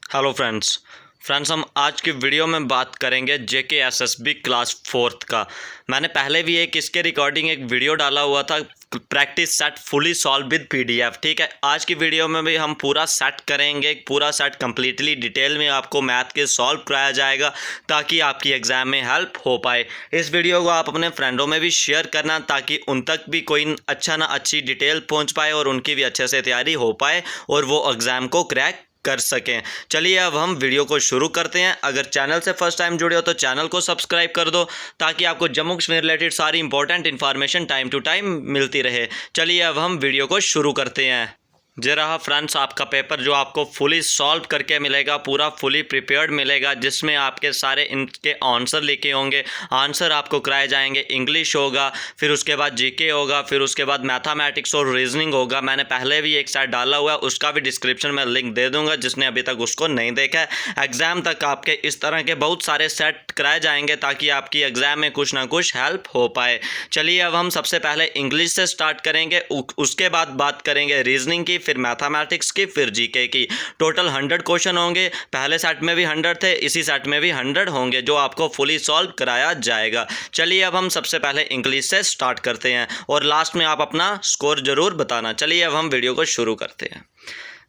Hello friends हम आज की वीडियो में बात करेंगे जेके एसएसबी क्लास 4th का। मैंने पहले भी एक इसके रिकॉर्डिंग एक वीडियो डाला हुआ था, practice set fully solve with PDF. ठीक है, आज की वीडियो में भी हम पूरा सेट करेंगे, पूरा सेट कंप्लीटली डिटेल में आपको मैथ के सॉल्व कराया जाएगा ताकि आपकी एग्ज़ाम में हेल्प हो पाए। इस वीडियो को आप अपने फ्रेंडों में भी शेयर करना ताकि उन तक भी कोई अच्छा ना अच्छी डिटेल पहुंच पाए और उनकी भी अच्छे से तैयारी हो पाए और वो एग्ज़ाम को क्रैक कर सकें। चलिए अब हम वीडियो को शुरू करते हैं। अगर चैनल से फर्स्ट टाइम जुड़े हो तो चैनल को सब्सक्राइब कर दो ताकि आपको जम्मू कश्मीर रिलेटेड सारी important information time to time मिलती रहे। चलिए अब हम वीडियो को शुरू करते हैं। ये रहा फ्रेंड्स आपका पेपर जो आपको फुली सॉल्व करके मिलेगा, पूरा फुली प्रिपेयर्ड मिलेगा, जिसमें आपके सारे इनके आंसर लिखे होंगे। आंसर आपको कराए जाएंगे, इंग्लिश होगा, फिर उसके बाद जीके होगा, फिर उसके बाद मैथमेटिक्स और रीजनिंग होगा। मैंने पहले भी एक सेट डाला हुआ है, उसका भी डिस्क्रिप्शन में लिंक दे दूंगा जिसने अभी तक उसको नहीं देखा है। एग्ज़ाम तक आपके इस तरह के बहुत सारे सेट कराए जाएंगे ताकि आपकी एग्ज़ाम में कुछ ना कुछ हेल्प हो पाए। चलिए अब हम सबसे पहले इंग्लिश से स्टार्ट करेंगे, उसके बाद बात करेंगे रीजनिंग की, फिर मैथमेटिक्स की, फिर जीके की। टोटल 100 क्वेश्चन होंगे। पहले सेट में भी 100 थे, इसी सेट में भी 100 होंगे जो आपको फुली सॉल्व कराया जाएगा। चलिए अब हम सबसे पहले इंग्लिश से स्टार्ट करते हैं और लास्ट में आप अपना स्कोर ज़रूर बताना। चलिए अब हम वीडियो को शुरू करते हैं।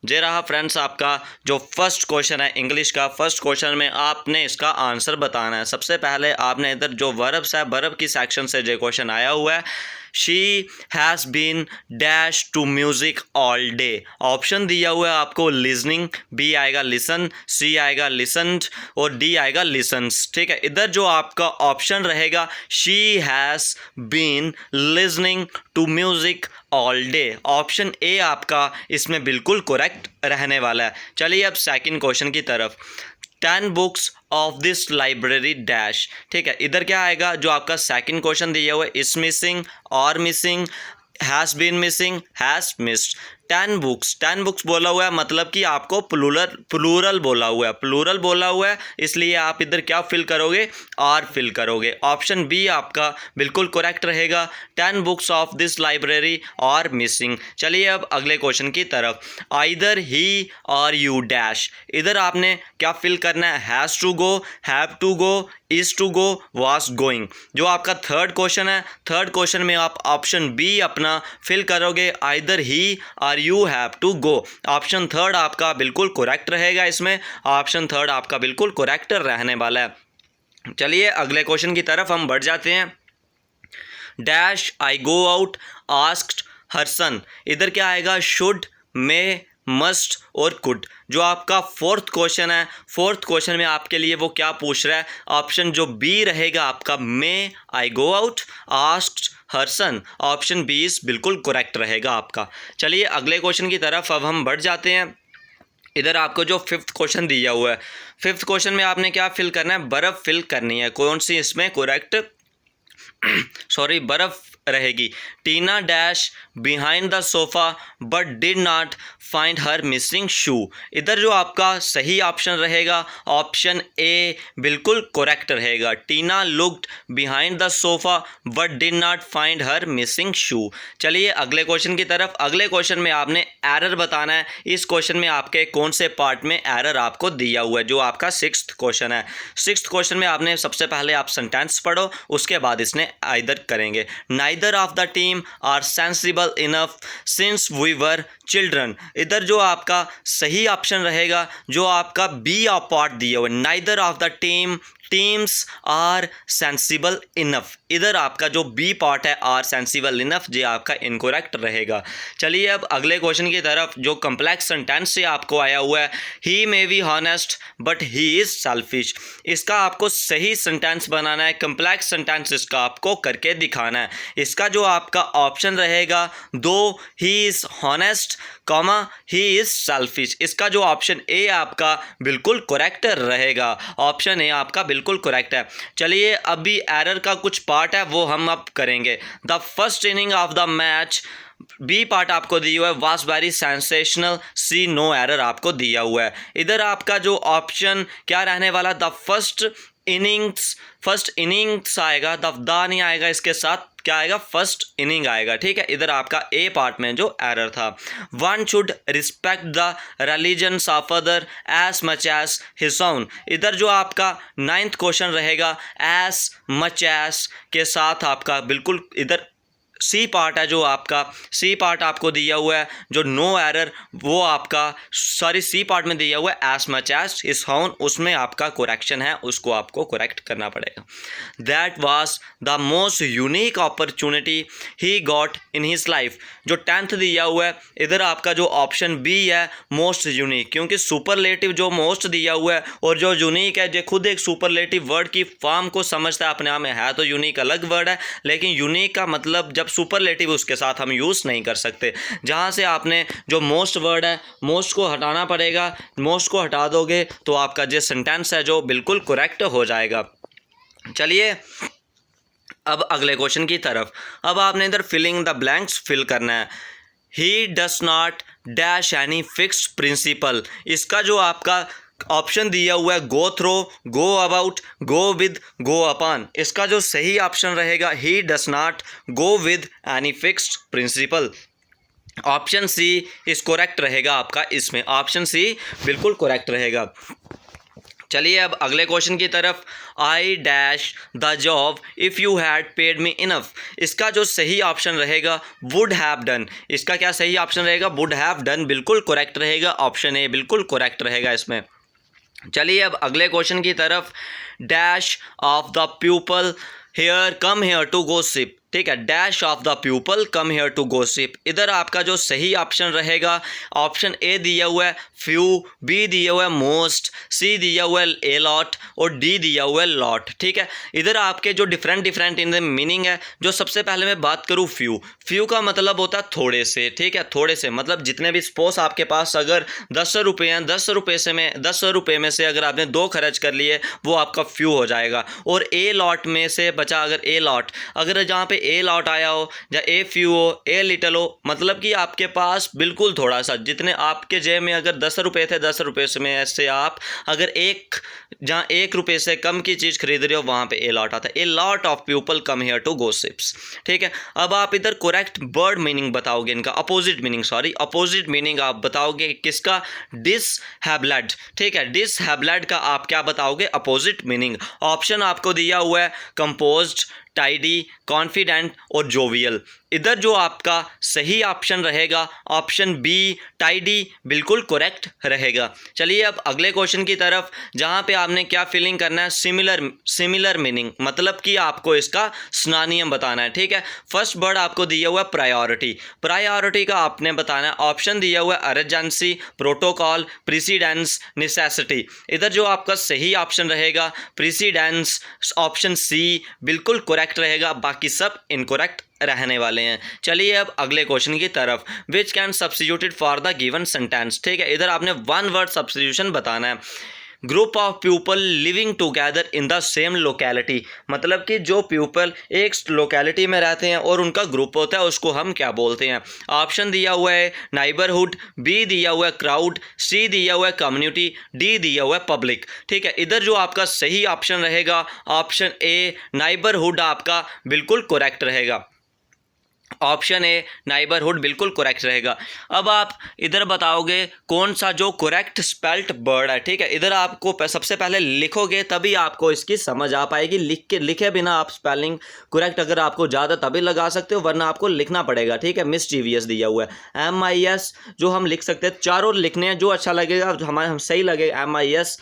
ये रहा फ्रेंड्स आपका जो फर्स्ट क्वेश्चन है इंग्लिश का। फर्स्ट क्वेश्चन में आपने इसका आंसर बताना है। सबसे पहले आपने इधर जो वर्ब्स है, वर्ब की सेक्शन से जो क्वेश्चन आया हुआ है, she has been dash to music all day. Option दिया हुआ है आपको लिसनिंग, बी आएगा लिसन, सी आएगा लिसन्ड और डी आएगा लिसन्स। ठीक है, इधर जो आपका ऑप्शन रहेगा she has been listening to music all day, option A आपका इसमें बिल्कुल करेक्ट रहने वाला है। चलिए अब सेकंड क्वेश्चन की तरफ। 10 books of this library dash. ठीक है, इधर क्या आएगा, जो आपका सेकंड क्वेश्चन दिया हुआ है, इज मिसिंग और missing, has been missing, has missed. 10 books बोला हुआ है, मतलब कि आपको प्लूरल बोला हुआ है, प्लूरल बोला हुआ है, इसलिए आप इधर क्या फिल करोगे, आर फिल करोगे। ऑप्शन बी आपका बिल्कुल करेक्ट रहेगा, 10 books of this library are missing. चलिए अब अगले क्वेश्चन की तरफ। आइदर ही और यू डैश, इधर आपने क्या फिल करना है, has to go, have to go, is to go, was going. जो आपका थर्ड क्वेश्चन है, थर्ड क्वेश्चन में आप ऑप्शन बी अपना फिल करोगे, आइदर ही और you have to go. Option third आपका बिल्कुल करेक्ट रहेगा, इसमें ऑप्शन थर्ड आपका बिल्कुल करेक्ट रहने वाला है। चलिए अगले क्वेश्चन की तरफ हम बढ़ जाते हैं। Dash I go out asked her son, इधर क्या आएगा, शुड, मे, मस्ट और कुड। जो आपका फोर्थ क्वेश्चन है, फोर्थ क्वेश्चन में आपके लिए वो क्या पूछ रहा है, ऑप्शन जो बी रहेगा आपका, may I go out asked her son, option B is बिल्कुल करेक्ट रहेगा आपका। चलिए अगले क्वेश्चन की तरफ अब हम बढ़ जाते हैं। इधर आपको जो फिफ्थ क्वेश्चन दिया हुआ है, फिफ्थ क्वेश्चन में आपने क्या फिल करना है, बर्फ़ फिल करनी है। कौन सी इसमें करेक्ट सॉरी बर्फ़ रहेगी। Tina dash behind the sofa but did not find her missing shoe. इधर जो आपका सही ऑप्शन रहेगा, ऑप्शन ए बिल्कुल करेक्ट रहेगा। Tina looked behind the sofa but did not find her missing shoe. चलिए अगले क्वेश्चन की तरफ। अगले क्वेश्चन में आपने एरर बताना है। इस क्वेश्चन में आपके कौन से पार्ट में एरर आपको दिया हुआ है, जो आपका सिक्स्थ क्वेश्चन है। सिक्स्थ क्वेश्चन में आपने सबसे पहले आप सेंटेंस पढ़ो, उसके बाद इसने आइदर करेंगे। Neither of the team are sensible enough since we were children। इधर जो आपका सही ऑप्शन रहेगा, जो आपका बी पार्ट दिया हुआ है, neither of the teams are sensible enough. इधर आपका जो बी पार्ट है, आर सेंसिबल इनफ, ये आपका इनकरेक्ट रहेगा। चलिए अब अगले क्वेश्चन की तरफ, जो कम्प्लेक्स सेंटेंस से आपको आया हुआ है, he may be honest but he is selfish. इसका आपको सही सेंटेंस बनाना है, कम्प्लेक्स सेंटेंस इसका आपको करके दिखाना है। इसका जो आपका ऑप्शन रहेगा, दो he is honest comma he is selfish, इसका जो ऑप्शन ए आपका बिल्कुल करेक्ट रहेगा। ऑप्शन ए आपका बिल्कुल करेक्ट है। चलिए अभी एरर का कुछ पार्ट है वो हम अब करेंगे। The first inning of the match, B part आपको दिया हुआ है, was very sensational, C no error आपको दिया हुआ है। इधर आपका जो ऑप्शन क्या रहने वाला, द फर्स्ट फर्स्ट इनिंग्स आएगा, द नहीं आएगा, इसके साथ क्या आएगा, फर्स्ट इनिंग आएगा, ठीक है। इधर आपका ए पार्ट में जो एरर था, one should respect the religions of other as much as his own. इधर जो आपका 9th क्वेश्चन रहेगा, एज मच एज के साथ आपका बिल्कुल इधर सी पार्ट है, जो आपका सी पार्ट आपको दिया हुआ है, जो नो एरर वो आपका सॉरी सी पार्ट में दिया हुआ है एज मच एज इज हाउन, उसमें आपका करेक्शन है, उसको आपको करेक्ट करना पड़ेगा। That was the most unique opportunity he got in his life. जो 10th दिया हुआ है, इधर आपका जो ऑप्शन बी है मोस्ट यूनिक, क्योंकि सुपरलेटिव जो मोस्ट दिया हुआ है और जो यूनिक है, जो खुद एक सुपरलेटिव वर्ड की फॉर्म को समझता है अपने आप में, है तो यूनिक अलग वर्ड है, लेकिन यूनिक का मतलब जब सुपरलेटिव उसके साथ हम यूज़ नहीं कर सकते। जहाँ से आपने जो मोस्ट वर्ड है, मोस्ट को हटाना पड़ेगा, मोस्ट को हटा दोगे तो आपका जो सेंटेंस है जो बिल्कुल करेक्ट हो जाएगा। चलिए अब अगले क्वेश्चन की तरफ। अब आपने इधर फिलिंग द ब्लैंक्स फिल करना है। He does not dash any fixed principle. इसका जो आपका ऑप्शन दिया हुआ है, go through, go about, go with, go upon, इसका जो सही ऑप्शन रहेगा, he does not go with any fixed principle. Option C is correct रहेगा आपका, इसमें ऑप्शन सी बिल्कुल करेक्ट रहेगा। चलिए अब अगले क्वेश्चन की तरफ। I dash the job if you had paid me enough. इसका जो सही ऑप्शन रहेगा, वुड हैव डन। इसका क्या सही ऑप्शन रहेगा, वुड हैव डन बिल्कुल करेक्ट रहेगा, ऑप्शन ए बिल्कुल करेक्ट रहेगा इसमें। चलिए अब अगले क्वेश्चन की तरफ। Dash of the people here come here to gossip. ठीक है, dash of the people come here to gossip. इधर आपका जो सही ऑप्शन रहेगा, ऑप्शन ए दिया हुआ है फ्यू, बी दिया हुआ है मोस्ट, सी दिया हुआ है ए लॉट और डी दिया हुआ है लॉट। ठीक है, इधर आपके जो डिफरेंट इन द मीनिंग है। जो सबसे पहले मैं बात करूँ फ्यू, फ्यू का मतलब होता है थोड़े से। ठीक है, थोड़े से मतलब जितने भी, सपोज आपके पास अगर 10 रुपये हैं, 10 रुपये में से अगर आपने 2 खर्च कर लिए, वो आपका फ्यू हो जाएगा। और ए लॉट में से बचा, अगर ए लॉट, अगर जहाँ पे ए लॉट आया हो या ए फ्यू हो, ए लिटल हो, मतलब कि आपके पास बिल्कुल थोड़ा सा, जितने आपके जेब में अगर 10 रुपये थे, 10 रुपये में से आप अगर जहाँ 1 रुपये से कम की चीज़ खरीद रहे हो, वहाँ पे ए लॉट आता है। A lot of people come here to gossips. ठीक है, अब आप इधर करेक्ट वर्ड मीनिंग बताओगे, इनका अपोजिट मीनिंग आप बताओगे किसका, डिसहैबिलिटी। ठीक है, डिसहैबिलिटी का आप क्या बताओगे, अपोजिट मीनिंग। ऑप्शन आपको दिया हुआ है कंपोज्ड, टाइडी, कॉन्फिडेंट और जोवियल। इधर जो आपका सही ऑप्शन रहेगा, ऑप्शन बी टाइडी बिल्कुल करेक्ट रहेगा। चलिए अब अगले क्वेश्चन की तरफ, जहाँ पे आपने क्या फिलिंग करना है, सिमिलर मीनिंग, मतलब कि आपको इसका सिनोनिम बताना है। ठीक है, फर्स्ट वर्ड आपको दिया हुआ है प्रायोरिटी का आपने बताना है। ऑप्शन दिया हुआ है अर्जेंसी, प्रोटोकॉल, प्रीसीडेंस, नेसेसिटी। इधर जो आपका सही ऑप्शन रहेगा प्रीसीडेंस, ऑप्शन सी बिल्कुल करेक्ट रहेगा, बाकी सब इनकरेक्ट रहने वाले हैं। चलिए अब अगले क्वेश्चन की तरफ। Which can substituted for the given sentence. ठीक है, इधर आपने 1 वर्ड सब्स्टिट्यूशन बताना है। Group of people living together in the same locality, मतलब कि जो पीपल एक लोकेलिटी में रहते हैं और उनका ग्रुप होता है, उसको हम क्या बोलते हैं। ऑप्शन दिया हुआ है नाइबरहुड, बी दिया हुआ है क्राउड, सी दिया हुआ है कम्युनिटी, डी दिया हुआ है पब्लिक। ठीक है, इधर जो आपका सही ऑप्शन रहेगा, ऑप्शन ए नाइबरहुड आपका बिल्कुल करेक्ट रहेगा। ऑप्शन ए नाइबरहुड बिल्कुल करेक्ट रहेगा। अब आप इधर बताओगे कौन सा जो करेक्ट स्पेल्ट वर्ड है। ठीक है, इधर आपको सबसे पहले लिखोगे, तभी आपको इसकी समझ आ पाएगी। लिखे बिना आप स्पेलिंग करेक्ट अगर आपको ज़्यादा तभी लगा सकते हो, वरना आपको लिखना पड़ेगा। ठीक है, मिस्चीवियस दिया हुआ है, MIS जो हम लिख सकते हैं, चारों लिखने हैं, जो अच्छा लगेगा हम सही लगेगा, MIS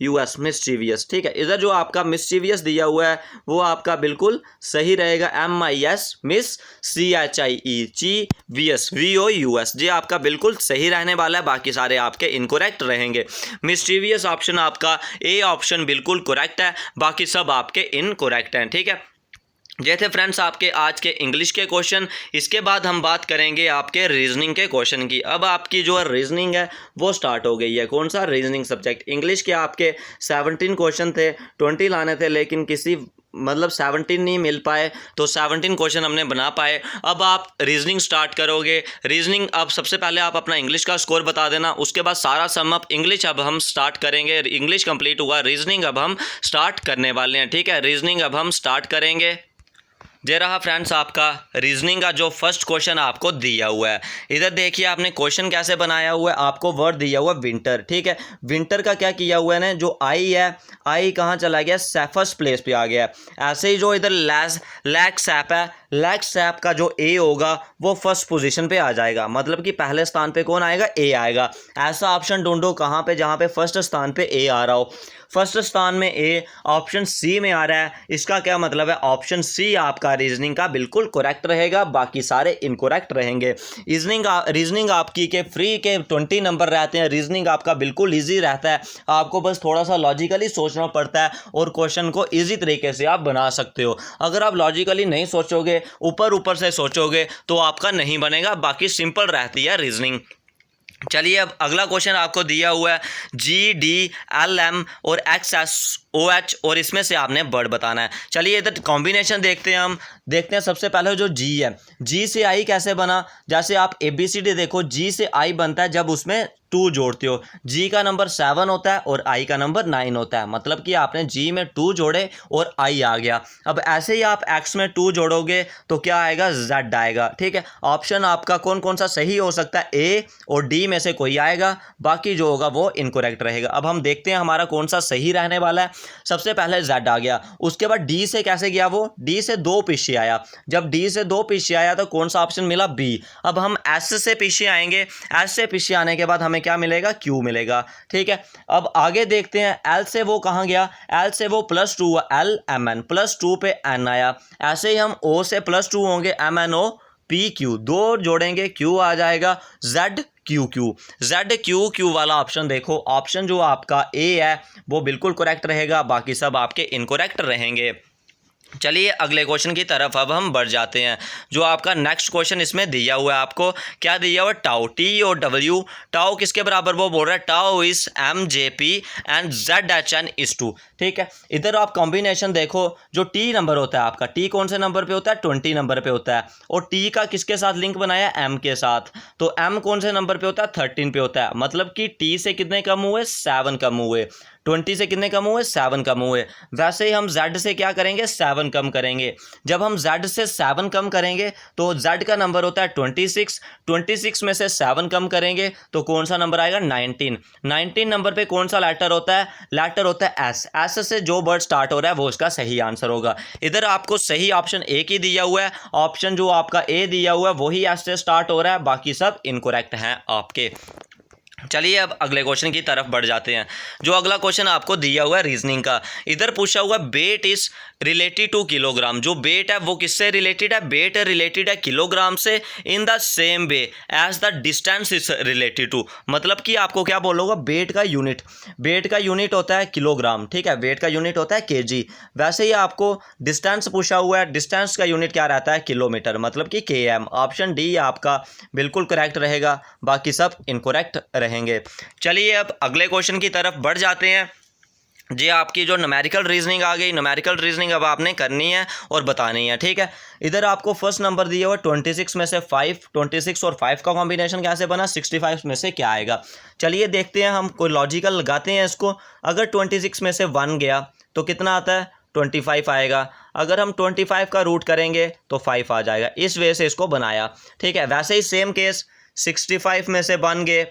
CHIEVOUS मिस्चीवियस। ठीक है, इधर जो आपका मिस्चीवियस दिया हुआ है वो आपका बिल्कुल सही रहेगा, MIS VOUS जी आपका बिल्कुल सही रहने वाला है, बाकी सारे आपके इनकरेक्ट रहेंगे। मिस्चीवियस ऑप्शन आपका ए ऑप्शन बिल्कुल करेक्ट है, बाकी सब आपके इनकरेक्ट हैं। ठीक है, ये थे फ्रेंड्स आपके आज के इंग्लिश के क्वेश्चन। इसके बाद हम बात करेंगे आपके रीजनिंग के क्वेश्चन की। अब आपकी जो रीजनिंग है वो स्टार्ट हो गई है। कौन सा रीजनिंग सब्जेक्ट, इंग्लिश के आपके 17 क्वेश्चन थे, 20 लाने थे, लेकिन किसी मतलब 17 नहीं मिल पाए, तो 17 क्वेश्चन हमने बना पाए। अब आप रीजनिंग स्टार्ट करोगे। रीजनिंग अब सबसे पहले आप अपना इंग्लिश का स्कोर बता देना, उसके बाद सारा सम अप इंग्लिश अब हम स्टार्ट करेंगे। इंग्लिश कंप्लीट हुआ, रीजनिंग अब हम स्टार्ट करने वाले हैं। ठीक है, रीजनिंग अब हम स्टार्ट करेंगे। ये रहा फ्रेंड्स आपका रीजनिंग का जो फर्स्ट क्वेश्चन आपको दिया हुआ है। इधर देखिए आपने क्वेश्चन कैसे बनाया हुआ है, आपको वर्ड दिया हुआ है विंटर। ठीक है, विंटर का क्या किया हुआ है ना, जो आई है, आई कहाँ चला गया, फर्स्ट प्लेस पे आ गया। ऐसे ही जो इधर लैक सैप है, लैक सैप का जो ए होगा वो फर्स्ट पोजीशन पे आ जाएगा, मतलब कि पहले स्थान पे कौन आएगा, ए आएगा। ऐसा ऑप्शन ढूंढो कहाँ पे जहाँ पे फर्स्ट स्थान पे ए आ रहा हो। फर्स्ट स्थान में ए, ऑप्शन सी में आ रहा है, इसका क्या मतलब है, ऑप्शन सी आपका रीजनिंग का बिल्कुल करेक्ट रहेगा, बाकी सारे इनकरेक्ट रहेंगे। रीजनिंग आपकी के फ्री के 20 नंबर रहते हैं। रीजनिंग आपका बिल्कुल ईजी रहता है, आपको बस थोड़ा सा लॉजिकली सोचना पड़ता है और क्वेश्चन को ईजी तरीके से आप बना सकते हो। अगर आप लॉजिकली नहीं सोचोगे, ऊपर ऊपर से सोचोगे, तो आपका नहीं बनेगा। बाकी सिंपल रहती है रीजनिंग। चलिए अब अगला क्वेश्चन आपको दिया हुआ है GDLM और XSOH, और इसमें से आपने वर्ड बताना है। चलिए इधर कॉम्बिनेशन देखते हैं। हम देखते हैं सबसे पहले जो G है, G से I कैसे बना। जैसे आप ABCD देखो, G से I बनता है जब उसमें 2 जोड़ते हो। G का नंबर 7 होता है और I का नंबर 9 होता है, मतलब कि आपने G में 2 जोड़े और I आ गया। अब ऐसे ही आप X में 2 जोड़ोगे तो क्या आएगा, Z आएगा। ठीक है, ऑप्शन आपका कौन कौन सा सही हो सकता है, A और D में से कोई आएगा, बाकी जो होगा वो इनकरेक्ट रहेगा। अब हम देखते हैं हमारा कौन सा सही रहने वाला है। सबसे पहले Z आ गया, उसके बाद D से कैसे गया, वो D से 2 पीछे आया। जब D से 2 पीछे आया तो कौन सा ऑप्शन मिला, B। अब हम S से पीछे आएंगे, S से पीछे आने के बाद हमें क्या मिलेगा, Q मिलेगा। ठीक है, अब आगे देखते हैं L से वो कहाँ गया, L से वो +2 हुआ, LMN +2 पे N आया। ऐसे ही हम O से +2 होंगे, MNO PQ, 2 जोड़ेंगे Q आ जाएगा, ZQQ वाला ऑप्शन देखो, ऑप्शन जो आपका A है वो बिल्कुल करेक्ट रहेगा, बाकी सब आपके इनकरेक्ट रहेंगे। चलिए अगले क्वेश्चन की तरफ अब हम बढ़ जाते हैं। जो आपका नेक्स्ट क्वेश्चन इसमें दिया हुआ है, आपको क्या दिया हुआ है, टाउ, TOW। टाउ किसके बराबर, वो बोल रहा है tau is MJP and ZHN is 2। ठीक है, इधर आप कॉम्बिनेशन देखो, जो T नंबर होता है आपका, T कौन से नंबर पे होता है, 20 नंबर पे होता है, और T का किसके साथ लिंक बनाया, M के साथ। तो M कौन से नंबर पे होता है, 13 पे होता है, मतलब कि T से कितने कम हुए, 7 कम हुए। 20 से कितने कम हुए, 7 कम हुए। वैसे ही हम Z से क्या करेंगे, 7 कम करेंगे। जब हम Z से 7 कम करेंगे तो Z का नंबर होता है 26। 26 में से 7 कम करेंगे तो कौन सा नंबर आएगा, 19। 19 नंबर पे कौन सा लेटर होता है, लेटर होता है S। S से जो वर्ड स्टार्ट हो रहा है वो उसका सही आंसर होगा। इधर आपको सही ऑप्शन A की दिया हुआ है, ऑप्शन जो आपका A दिया हुआ है वही S से स्टार्ट हो रहा है, बाकी सब इनकरेक्ट हैं आपके। चलिए अब अगले क्वेश्चन की तरफ बढ़ जाते हैं। जो अगला क्वेश्चन आपको दिया हुआ है रीजनिंग का, इधर पूछा हुआ weight is related to kilogram. जो वेट है वो किससे रिलेटेड है, वेट रिलेटेड है किलोग्राम से, in the same way as the distance is related to. मतलब कि आपको क्या बोलोगा, वेट का यूनिट होता है किलोग्राम। ठीक है, वेट का यूनिट होता है केजी। वैसे ही आपको डिस्टेंस पूछा हुआ है, डिस्टेंस का यूनिट क्या रहता है, किलोमीटर, मतलब कि km। ऑप्शन डी आपका बिल्कुल करेक्ट रहेगा, बाकी सब इनकरेक्ट रहेंगे। चलिए अब अगले क्वेश्चन की तरफ बढ़ जाते हैं। जी आपकी जो न्यूमेरिकल रीजनिंग आ गई, न्यूमेरिकल रीजनिंग अब आपने करनी है और बतानी है। ठीक है, इधर आपको फर्स्ट नंबर दिया हुआ 26 में से 5, 26 और 5 का कॉम्बिनेशन कैसे बना, 65 में से क्या आएगा। चलिए देखते हैं, हम कोई लॉजिकल लगाते हैं इसको। अगर 26 में से 1 गया तो कितना आता है, 25 आएगा। अगर हम 25 का रूट करेंगे तो 5 आ जाएगा। इस वजह से इसको बनाया। ठीक है, वैसे ही सेम केस 65 में से 1 गए,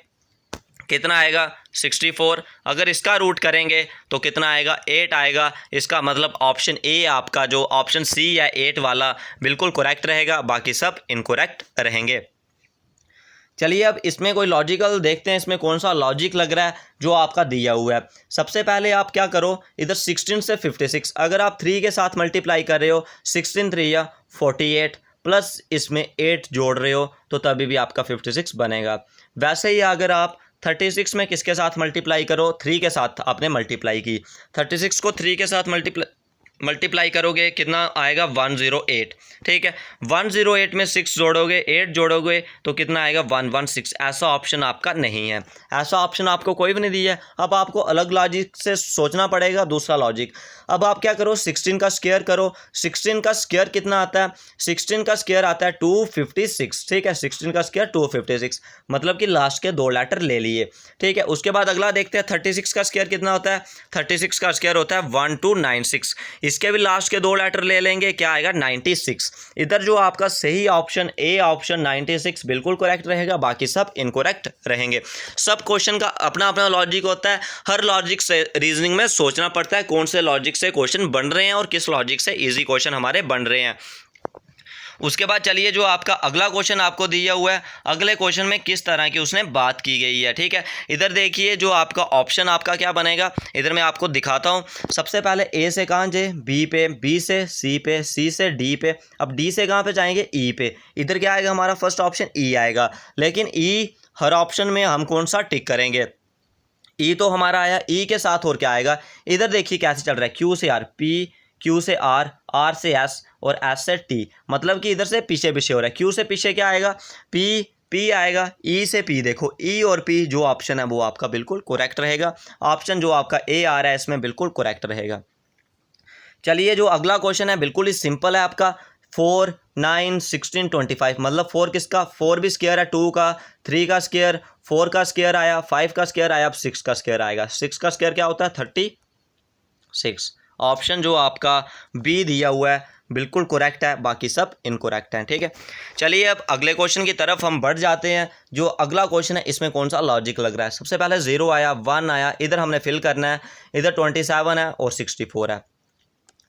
कितना आएगा, 64। अगर इसका रूट करेंगे तो कितना आएगा, 8 आएगा। इसका मतलब ऑप्शन ए आपका जो ऑप्शन सी है 8 वाला बिल्कुल करेक्ट रहेगा, बाकी सब इनकरेक्ट रहेंगे। चलिए अब इसमें कोई लॉजिकल देखते हैं, इसमें कौन सा लॉजिक लग रहा है जो आपका दिया हुआ है। सबसे पहले आप क्या करो, इधर 16 से 56 अगर आप 3 के साथ मल्टीप्लाई कर रहे हो, 16 3 या 48 प्लस इसमें 8 जोड़ रहे हो तो तभी भी आपका 56 बनेगा। वैसे ही अगर आप 36 में किसके साथ मल्टीप्लाई करो, 3 के साथ आपने मल्टीप्लाई की, 36 को 3 के साथ मल्टीप्लाई करोगे कितना आएगा 108, ठीक है। 108 में 6 जोड़ोगे, 8 जोड़ोगे तो कितना आएगा 116। ऐसा ऑप्शन आपका नहीं है, ऐसा ऑप्शन आपको कोई भी नहीं दिया है। अब आपको अलग लॉजिक से सोचना पड़ेगा, दूसरा लॉजिक। अब आप क्या करो, 16 का स्क्वायर करो। 16 का स्क्वायर कितना आता है, 16 का स्क्वायर आता है 256, ठीक है। 16 का स्क्वायर 256, मतलब कि लास्ट के 2 लेटर ले लिए, ठीक है। उसके बाद अगला देखते हैं 36 का स्क्वायर कितना होता है। 36 का स्क्वायर होता है 1296, इसके भी लास्ट के 2 लेटर ले लेंगे, क्या आएगा 96। इधर जो आपका सही ऑप्शन ए ऑप्शन 96 बिल्कुल करेक्ट रहेगा, बाकी सब इनकरेक्ट रहेंगे। सब क्वेश्चन का अपना अपना लॉजिक होता है, हर लॉजिक से रीजनिंग में सोचना पड़ता है कौन से लॉजिक से क्वेश्चन बन रहे हैं और किस लॉजिक से इजी क्वेश्चन हमारे बन रहे हैं। उसके बाद चलिए जो आपका अगला क्वेश्चन आपको दिया हुआ है, अगले क्वेश्चन में किस तरह की उसने बात की गई है, ठीक है। इधर देखिए जो आपका ऑप्शन आपका क्या बनेगा, इधर मैं आपको दिखाता हूँ। सबसे पहले ए से कहाँ जाए, बी पे, बी से सी पे, सी से डी पे, अब डी से कहाँ पे जाएंगे, ई पे। इधर क्या आएगा हमारा फर्स्ट ऑप्शन ई आएगा, लेकिन ई हर ऑप्शन में हम कौन सा टिक करेंगे, ई तो हमारा आया, ई के साथ और क्या आएगा। इधर देखिए कैसे चल रहा है, क्यू से आर पी, क्यू से आर, आर से एस और एस से टी, मतलब कि इधर से पीछे पीछे हो रहा है। क्यू से पीछे क्या आएगा, पी, पी आएगा। ई से पी, देखो ई और पी जो ऑप्शन है वो आपका बिल्कुल करेक्ट रहेगा। ऑप्शन जो आपका ए आ रहा है इसमें बिल्कुल करेक्ट रहेगा। चलिए जो अगला क्वेश्चन है बिल्कुल ही सिंपल है आपका, 4 9 16 25, मतलब 4 किसका, 4 भी स्क्वायर है 2 का, 3 का स्क्वायर, 4 का स्क्वायर आया, 5 का स्क्वायर आया, अब 6 का स्क्वायर आएगा। 6 का स्क्वायर क्या होता है 36। ऑप्शन जो आपका बी दिया हुआ है बिल्कुल करेक्ट है, बाकी सब इनकरेक्ट हैं, ठीक है। चलिए अब अगले क्वेश्चन की तरफ हम बढ़ जाते हैं। जो अगला क्वेश्चन है इसमें कौन सा लॉजिक लग रहा है, सबसे पहले 0 आया, 1 आया, इधर हमने फिल करना है। इधर 27 है और 64 है,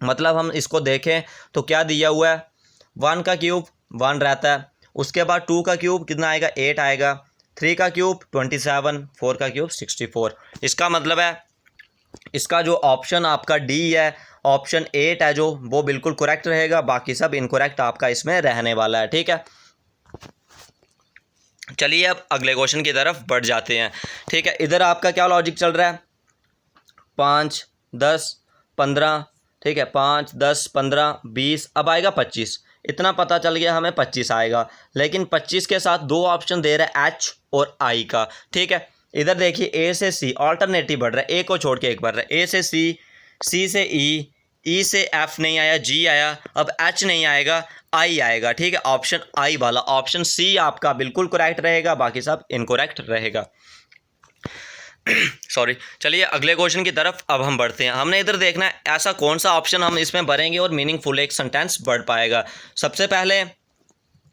मतलब हम इसको देखें तो क्या दिया हुआ है, 1 का क्यूब 1 रहता है, उसके बाद 2 का क्यूब कितना आएगा 8 आएगा, 3 का क्यूब 27, 4 का क्यूब 64। इसका मतलब है इसका जो ऑप्शन आपका डी है, ऑप्शन 8 है जो, वो बिल्कुल करेक्ट रहेगा, बाकी सब इनकरेक्ट आपका इसमें रहने वाला है, ठीक है। चलिए अब अगले क्वेश्चन की तरफ बढ़ जाते हैं, ठीक है। इधर आपका क्या लॉजिक चल रहा है, 5 10 15, ठीक है, 5 10 15 20, अब आएगा 25। इतना पता चल गया हमें 25 आएगा, लेकिन 25 के साथ 2 ऑप्शन दे रहा है एच और आई का, ठीक है। इधर देखिए ए से सी ऑल्टरनेटिव बढ़ रहा है, ए को छोड़ के एक बढ़ रहा है, ए से सी, सी से ई से एफ नहीं आया, जी आया, अब एच नहीं आएगा, आई आएगा, ठीक है। ऑप्शन आई वाला ऑप्शन सी आपका बिल्कुल करेक्ट रहेगा, बाकी सब इनकरेक्ट रहेगा। सॉरी। चलिए अगले क्वेश्चन की तरफ अब हम बढ़ते हैं। हमने इधर देखना है ऐसा कौन सा ऑप्शन हम इसमें भरेंगे और मीनिंगफुल एक सेंटेंस बढ़ पाएगा। सबसे पहले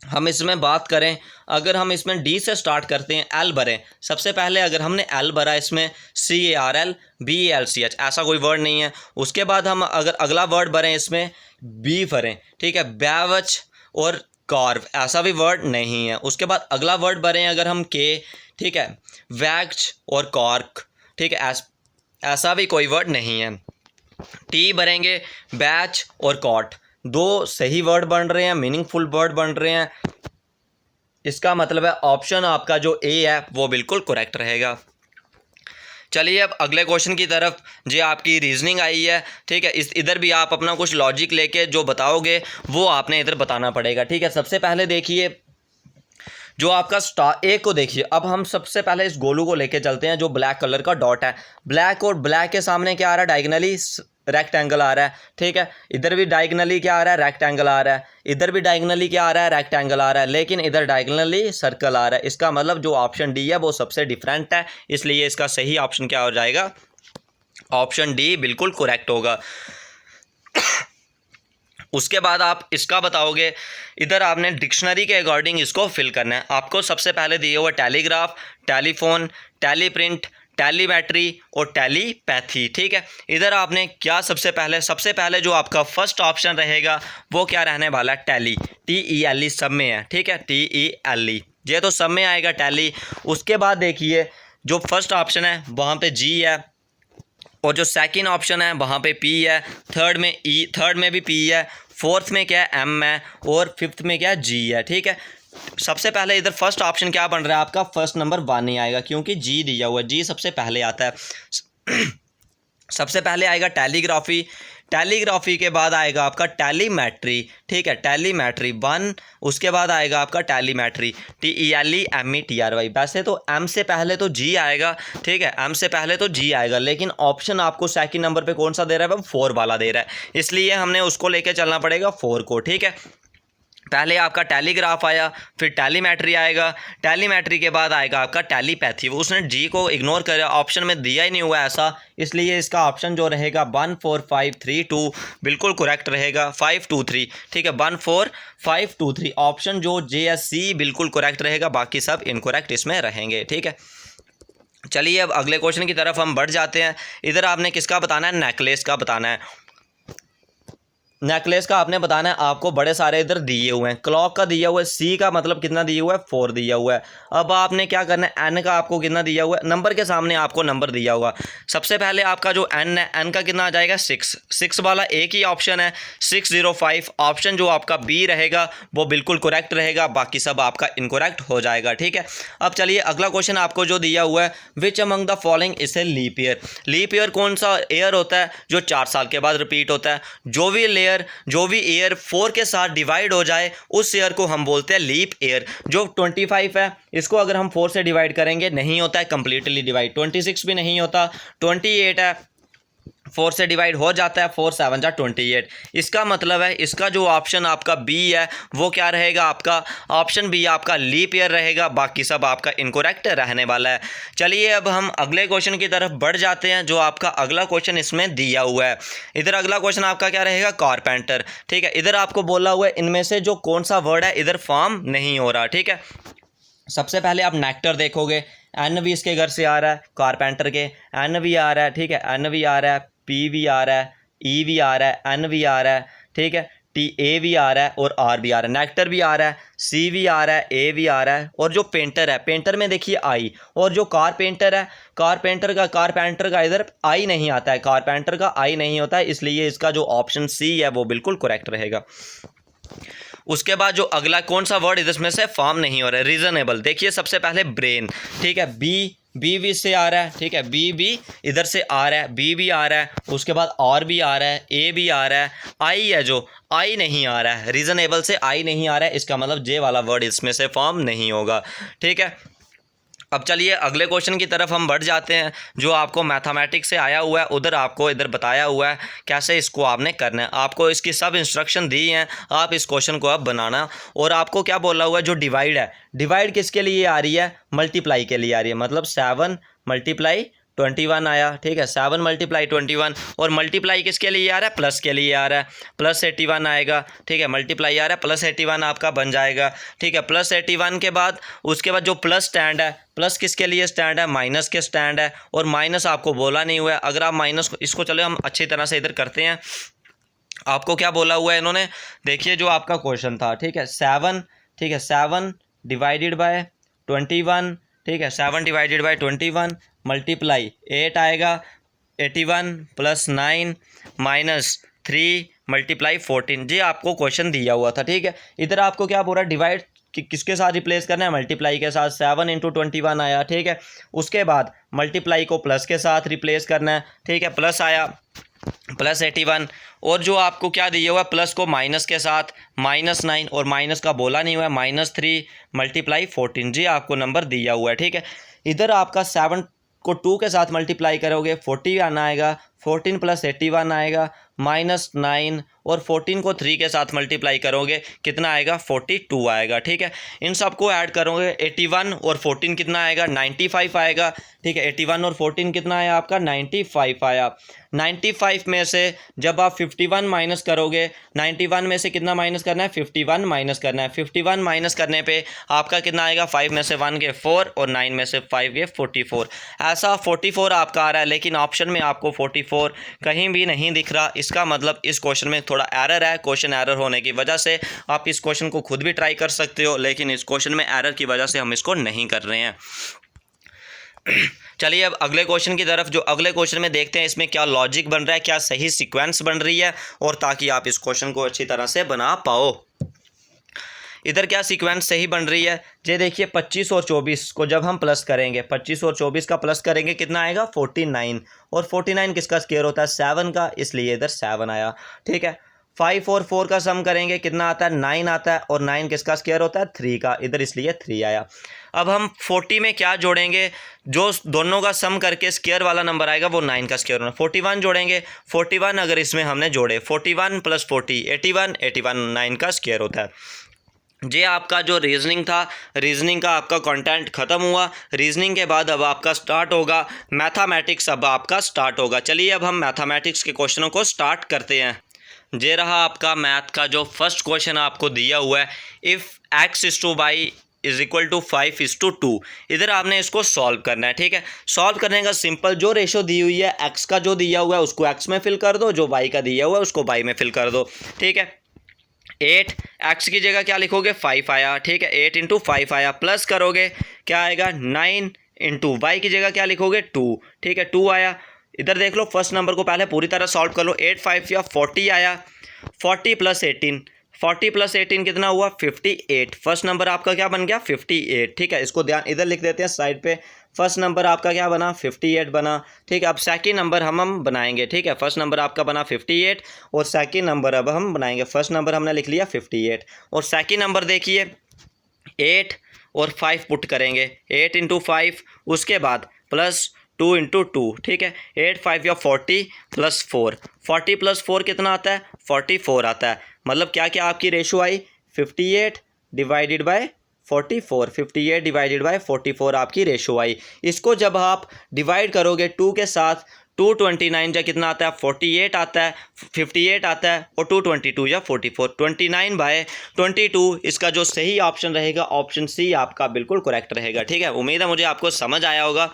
हम इसमें बात करें, अगर हम इसमें डी से स्टार्ट करते हैं, एल भरें। सबसे पहले अगर हमने एल भरा, इसमें CARL BELCH ऐसा कोई वर्ड नहीं है। उसके बाद हम अगर अगला वर्ड भरें, इसमें बी भरें, ठीक है, बैवच और कार्व ऐसा भी वर्ड नहीं है। उसके बाद अगला वर्ड भरें अगर हम के, ठीक है, वैक्च और कॉर्क, ठीक है, ऐसा भी कोई वर्ड नहीं है। टी भरेंगे, बैच और कॉट, 2 सही वर्ड बन रहे हैं, मीनिंगफुल वर्ड बन रहे हैं। इसका मतलब है ऑप्शन आपका जो ए है वो बिल्कुल करेक्ट रहेगा। चलिए अब अगले क्वेश्चन की तरफ, जी आपकी रीजनिंग आई है, ठीक है। इधर भी आप अपना कुछ लॉजिक लेके जो बताओगे वो आपने इधर बताना पड़ेगा, ठीक है। सबसे पहले देखिए जो आपका स्टार ए को देखिए, अब हम सबसे पहले इस गोलू को लेके चलते हैं जो ब्लैक कलर का डॉट है। ब्लैक और ब्लैक के सामने क्या आ रहा है, डायगनली रेक्टेंगल आ रहा है, ठीक है। इधर भी डायगनली क्या आ रहा है, रेक्टेंगल आ रहा है। इधर भी डायगनली क्या आ रहा है, रेक्टेंगल आ रहा है, लेकिन इधर डायगनली सर्कल आ रहा है। इसका मतलब जो ऑप्शन डी है वो सबसे डिफरेंट है, इसलिए इसका सही ऑप्शन क्या हो जाएगा, ऑप्शन डी बिल्कुल करेक्ट होगा। उसके बाद आप इसका बताओगे, इधर आपने डिक्शनरी के अकॉर्डिंग इसको फिल करना है। आपको सबसे पहले दिए हुआ टेलीग्राफ, टेलीफोन, टेलीप्रिंट, टेलीमेट्री और टेलीपैथी, ठीक है। इधर आपने क्या सबसे पहले जो आपका फर्स्ट ऑप्शन रहेगा वो क्या रहने वाला है, टैली, TELE सब में है, ठीक है, TELE ये तो सब में आएगा टैली। उसके बाद देखिए जो फर्स्ट ऑप्शन है वहाँ पे जी है, और जो सेकंड ऑप्शन है वहाँ पे पी है, थर्ड में भी पी है, फोर्थ में क्या है एम है, और फिफ्थ में क्या है जी है, ठीक है। सबसे पहले इधर फर्स्ट ऑप्शन क्या बन रहा है आपका, फर्स्ट नंबर 1 ही आएगा क्योंकि जी दिया हुआ है, जी सबसे पहले आता है। सबसे पहले आएगा टेलीग्राफी। टेलीग्राफी के बाद आएगा आपका टेलीमेट्री, ठीक है, टेलीमेट्री 1, उसके बाद आएगा आपका टेलीमेट्री, TELEMETRY। वैसे तो M से पहले तो G आएगा, ठीक है, M से पहले तो G आएगा, लेकिन ऑप्शन आपको सेकंड नंबर पे कौन सा दे रहा है, 4 वाला दे रहा है, इसलिए हमने उसको लेके चलना पड़ेगा 4 को, ठीक है। पहले आपका टेलीग्राफ आया, फिर टेलीमेट्री आएगा, टेलीमेट्री के बाद आएगा आपका टेलीपैथी। वो उसने जी को इग्नोर कर, ऑप्शन में दिया ही नहीं हुआ ऐसा, इसलिए इसका ऑप्शन जो रहेगा 1 4 5 3 2 बिल्कुल करेक्ट रहेगा, 5 2 3, ठीक है, 1 4 5 2 3 ऑप्शन जो JSC बिल्कुल करेक्ट रहेगा, बाकी सब इनकरेक्ट इसमें रहेंगे, ठीक है। चलिए अब अगले क्वेश्चन की तरफ हम बढ़ जाते हैं। इधर आपने किसका बताना है, नेकलेस का बताना है। नेकलेस का आपने बताना है, आपको बड़े सारे इधर दिए हुए हैं, क्लॉक का दिया हुआ है, C का मतलब कितना दिया हुआ है, 4 दिया हुआ है। अब आपने क्या करना है, N का आपको कितना दिया हुआ है, नंबर के सामने आपको नंबर दिया हुआ। सबसे पहले आपका जो N है, N का कितना आ जाएगा 6 वाला एक ही ऑप्शन है 605, ऑप्शन जो आपका B रहेगा वो बिल्कुल करेक्ट रहेगा, बाकी सब आपका इनकरेक्ट हो जाएगा, ठीक है। अब चलिए अगला क्वेश्चन आपको जो दिया हुआ है, which among the following is a leap year. Leap year कौन सा ईयर होता है, जो 4 साल के बाद रिपीट होता है। जो भी ईयर 4 के साथ डिवाइड हो जाए उस ईयर को हम बोलते हैं लीप ईयर। जो 25 है, इसको अगर हम 4 से डिवाइड करेंगे नहीं होता है कंप्लीटली डिवाइड, 26 भी नहीं होता, 28 है 4 से डिवाइड हो जाता है, 4 7 जा 28। इसका मतलब है इसका जो ऑप्शन आपका B है वो क्या रहेगा, आपका ऑप्शन B आपका लीप ईयर रहेगा, बाकी सब आपका इनकरेक्ट रहने वाला है। चलिए अब हम अगले क्वेश्चन की तरफ बढ़ जाते हैं, जो आपका अगला क्वेश्चन इसमें दिया हुआ है। इधर अगला क्वेश्चन आपका क्या रहेगा, कारपेंटर, ठीक है। इधर आपको बोला हुआ है इनमें से जो कौन सा वर्ड है इधर फॉर्म नहीं हो रहा, ठीक है। सबसे पहले आप नेक्टर देखोगे, N भी इसके घर से आ रहा है, कारपेंटर के N भी आ रहा है, ठीक है, N भी आ रहा है, P भी आ रहा है, E भी आ रहा है, N भी आ रहा है, ठीक है, A भी आ रहा है और R भी आ रहा है, नेक्टर भी आ रहा है, C भी आ रहा है, A भी आ रहा है, और जो पेंटर है, पेंटर में देखिए I, और जो कारपेंटर है, कारपेंटर का इधर I नहीं आता है, कारपेंटर का I नहीं होता है, इसलिए इसका जो ऑप्शन C है वो बिल्कुल करेक्ट रहेगा। उसके बाद जो अगला कौन सा वर्ड इसमें से फॉर्म नहीं हो रहा है, रीजनेबल। देखिए सबसे पहले ब्रेन, ठीक है, बी भी से आ रहा है, ठीक है, बी भी इधर से आ रहा है, बी भी आ रहा है, उसके बाद और भी आ रहा है, ए भी आ रहा है, आई है जो आई नहीं आ रहा है, रीजनेबल से आई नहीं आ रहा है, इसका मतलब जे वाला वर्ड इसमें से फॉर्म नहीं होगा, ठीक है। अब चलिए अगले क्वेश्चन की तरफ हम बढ़ जाते हैं, जो आपको मैथमेटिक्स से आया हुआ है, उधर आपको इधर बताया हुआ है कैसे इसको आपने करना है। आपको इसकी सब इंस्ट्रक्शन दी हैं, आप इस क्वेश्चन को अब बनाना। और आपको क्या बोला हुआ है, जो डिवाइड है, डिवाइड किसके लिए आ रही है, मल्टीप्लाई के लिए आ रही है, मतलब 7 × 21 आया, ठीक है, 7 × 21, और मल्टीप्लाई किसके लिए आ रहा है, प्लस के लिए आ रहा है, +81 आएगा, ठीक है, मल्टीप्लाई आ रहा है, +81 आपका बन जाएगा, ठीक है। +81 के बाद उसके बाद जो प्लस स्टैंड है, प्लस किसके लिए स्टैंड है, माइनस के स्टैंड है, और माइनस आपको बोला नहीं हुआ है। अगर आप माइनस इसको चलो हम अच्छी तरह से इधर करते हैं, आपको क्या बोला हुआ है इन्होंने, देखिए जो आपका क्वेश्चन था, ठीक है, 7, ठीक है, 7 डिवाइडेड बाय 21, ठीक है, 7 डिवाइडेड बाय 21 मल्टीप्लाई 8 आएगा, 81 + 9 - 3 मल्टीप्लाई 14, जी आपको क्वेश्चन दिया हुआ था, ठीक है। इधर आपको क्या बोल रहा है, डिवाइड किसके साथ रिप्लेस करना है, मल्टीप्लाई के साथ, 7 × 21 आया, ठीक है। उसके बाद मल्टीप्लाई को प्लस के साथ रिप्लेस करना है, ठीक है, प्लस आया +81, और जो आपको क्या दिया हुआ है, प्लस को माइनस के साथ -9, और माइनस का बोला नहीं हुआ है, -3 मल्टीप्लाई 14, जी आपको नंबर दिया हुआ है, ठीक है। इधर आपका 7 को 2 के साथ मल्टीप्लाई करोगे 41 आएगा, 14 + 81 आएगा, -9, और 14 को 3 के साथ मल्टीप्लाई करोगे कितना आएगा, 42 आएगा, ठीक है। इन सब को ऐड करोगे, 81 और 14 कितना आएगा, 95 आएगा, ठीक है। 81 और 14 कितना आया आपका, 95 आया। 95 में से जब आप 51 माइनस करोगे, 91 में से कितना माइनस करना है, 51 माइनस करना है। 51 माइनस करने पे आपका कितना आएगा, 5 में से 1 गए 4 और 9 में से 5 गए 44। ऐसा 44 आपका आ रहा है, लेकिन ऑप्शन में आपको 44 कहीं भी नहीं दिख रहा। इसका मतलब इस क्वेश्चन में थोड़ा एरर है। क्वेश्चन एरर होने की वजह से आप इस क्वेश्चन को खुद भी ट्राई कर सकते हो, लेकिन इस क्वेश्चन में एरर की वजह से हम इसको नहीं कर रहे हैं। चलिए अब अगले क्वेश्चन की तरफ, जो अगले क्वेश्चन में देखते हैं इसमें क्या लॉजिक बन रहा है, क्या सही सीक्वेंस बन रही है, और ताकि आप इस क्वेश्चन को अच्छी तरह से बना पाओ। इधर क्या सीक्वेंस सही बन रही है। ये देखिए 25 और 24 को जब हम प्लस करेंगे, 25 और 24 का प्लस करेंगे कितना आएगा 49, और 49 किसका स्क्वायर होता है 7 का, इसलिए इधर 7 आया। ठीक है, 5 और 4 का सम करेंगे कितना आता है 9 आता है, और 9 किसका स्क्वायर होता है 3 का, इधर इसलिए 3 आया। अब हम 40 में क्या जोड़ेंगे, जो दोनों का सम करके स्क्वायर वाला नंबर आएगा वो 9 का स्क्वायर होना। 41 जोड़ेंगे, 41 अगर इसमें हमने जोड़े 41 + 40 81, 81 9 का स्क्वायर होता है। ये आपका जो रीजनिंग था, रीजनिंग का आपका कंटेंट ख़त्म हुआ। रीजनिंग के बाद अब आपका स्टार्ट होगा मैथमेटिक्स, अब आपका स्टार्ट होगा। चलिए अब हम मैथमेटिक्स के क्वेश्चनों को स्टार्ट करते हैं। ये रहा आपका मैथ का जो फर्स्ट क्वेश्चन आपको दिया हुआ है, इफ़ x/y = 5:2। इधर आपने इसको सॉल्व करना है। ठीक है, सॉल्व करने का सिंपल, जो रेशो दी हुई है x का जो दिया हुआ है उसको x में फिल कर दो, जो y का दिया हुआ है उसको y में फिल कर दो। ठीक है, 8 x की जगह क्या लिखोगे 5 आया। ठीक है, 8 × 5 आया, प्लस करोगे क्या आएगा 9 × y की जगह क्या लिखोगे 2। ठीक है, 2 आया। इधर देख लो फर्स्ट नंबर को पहले पूरी तरह सॉल्व कर लो। 8 5 या 40 आया, 40 + 18, 40 + 18 कितना हुआ 58। फर्स्ट नंबर आपका क्या बन गया 58। ठीक है, इसको ध्यान इधर लिख देते हैं साइड पे। फर्स्ट नंबर आपका क्या बना 58 बना। ठीक है, अब सेकंड नंबर हम बनाएंगे। ठीक है, फर्स्ट नंबर आपका बना 58 और सेकंड नंबर अब हम बनाएंगे। फर्स्ट नंबर हमने लिख लिया 58 और सेकंड नंबर देखिए 8 और 5 पुट करेंगे, 8 × 5, उसके बाद +2 × 2। ठीक है, 8 5 या 40 + 4, 40 + 4 कितना आता है 44 आता है। मतलब क्या क्या आपकी रेशो आई 58 / 44, 58 / 44 आपकी रेशो आई। इसको जब आप डिवाइड करोगे 2 के साथ, 229 या कितना आता है 48 आता है, 58 आता है, और 222 या 44, 29/22 इसका जो सही ऑप्शन रहेगा ऑप्शन सी आपका बिल्कुल करेक्ट रहेगा। ठीक है, उम्मीद है मुझे आपको समझ आया होगा।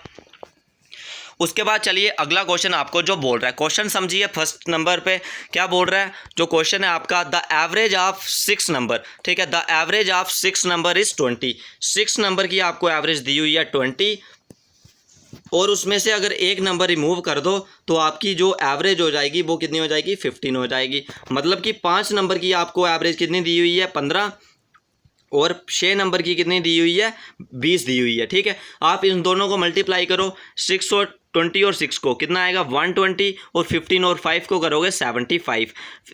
उसके बाद चलिए अगला क्वेश्चन आपको जो बोल रहा है, क्वेश्चन समझिए। फर्स्ट नंबर पे क्या बोल रहा है, जो क्वेश्चन है आपका द एवरेज ऑफ 6 नंबर। ठीक है, the average of 6 number is 20। 6 number की आपको एवरेज दी हुई है 20, और उसमें से अगर एक नंबर रिमूव कर दो तो आपकी जो एवरेज हो जाएगी वो कितनी हो जाएगी 15 हो जाएगी। मतलब कि 5 नंबर की आपको एवरेज कितनी दी हुई है 15, और 6 नंबर की कितनी दी हुई है 20 दी हुई है। ठीक है, आप इन दोनों को मल्टीप्लाई करो, 6 और 20 और 6 को कितना आएगा 120, और 15 और 5 को करोगे 75।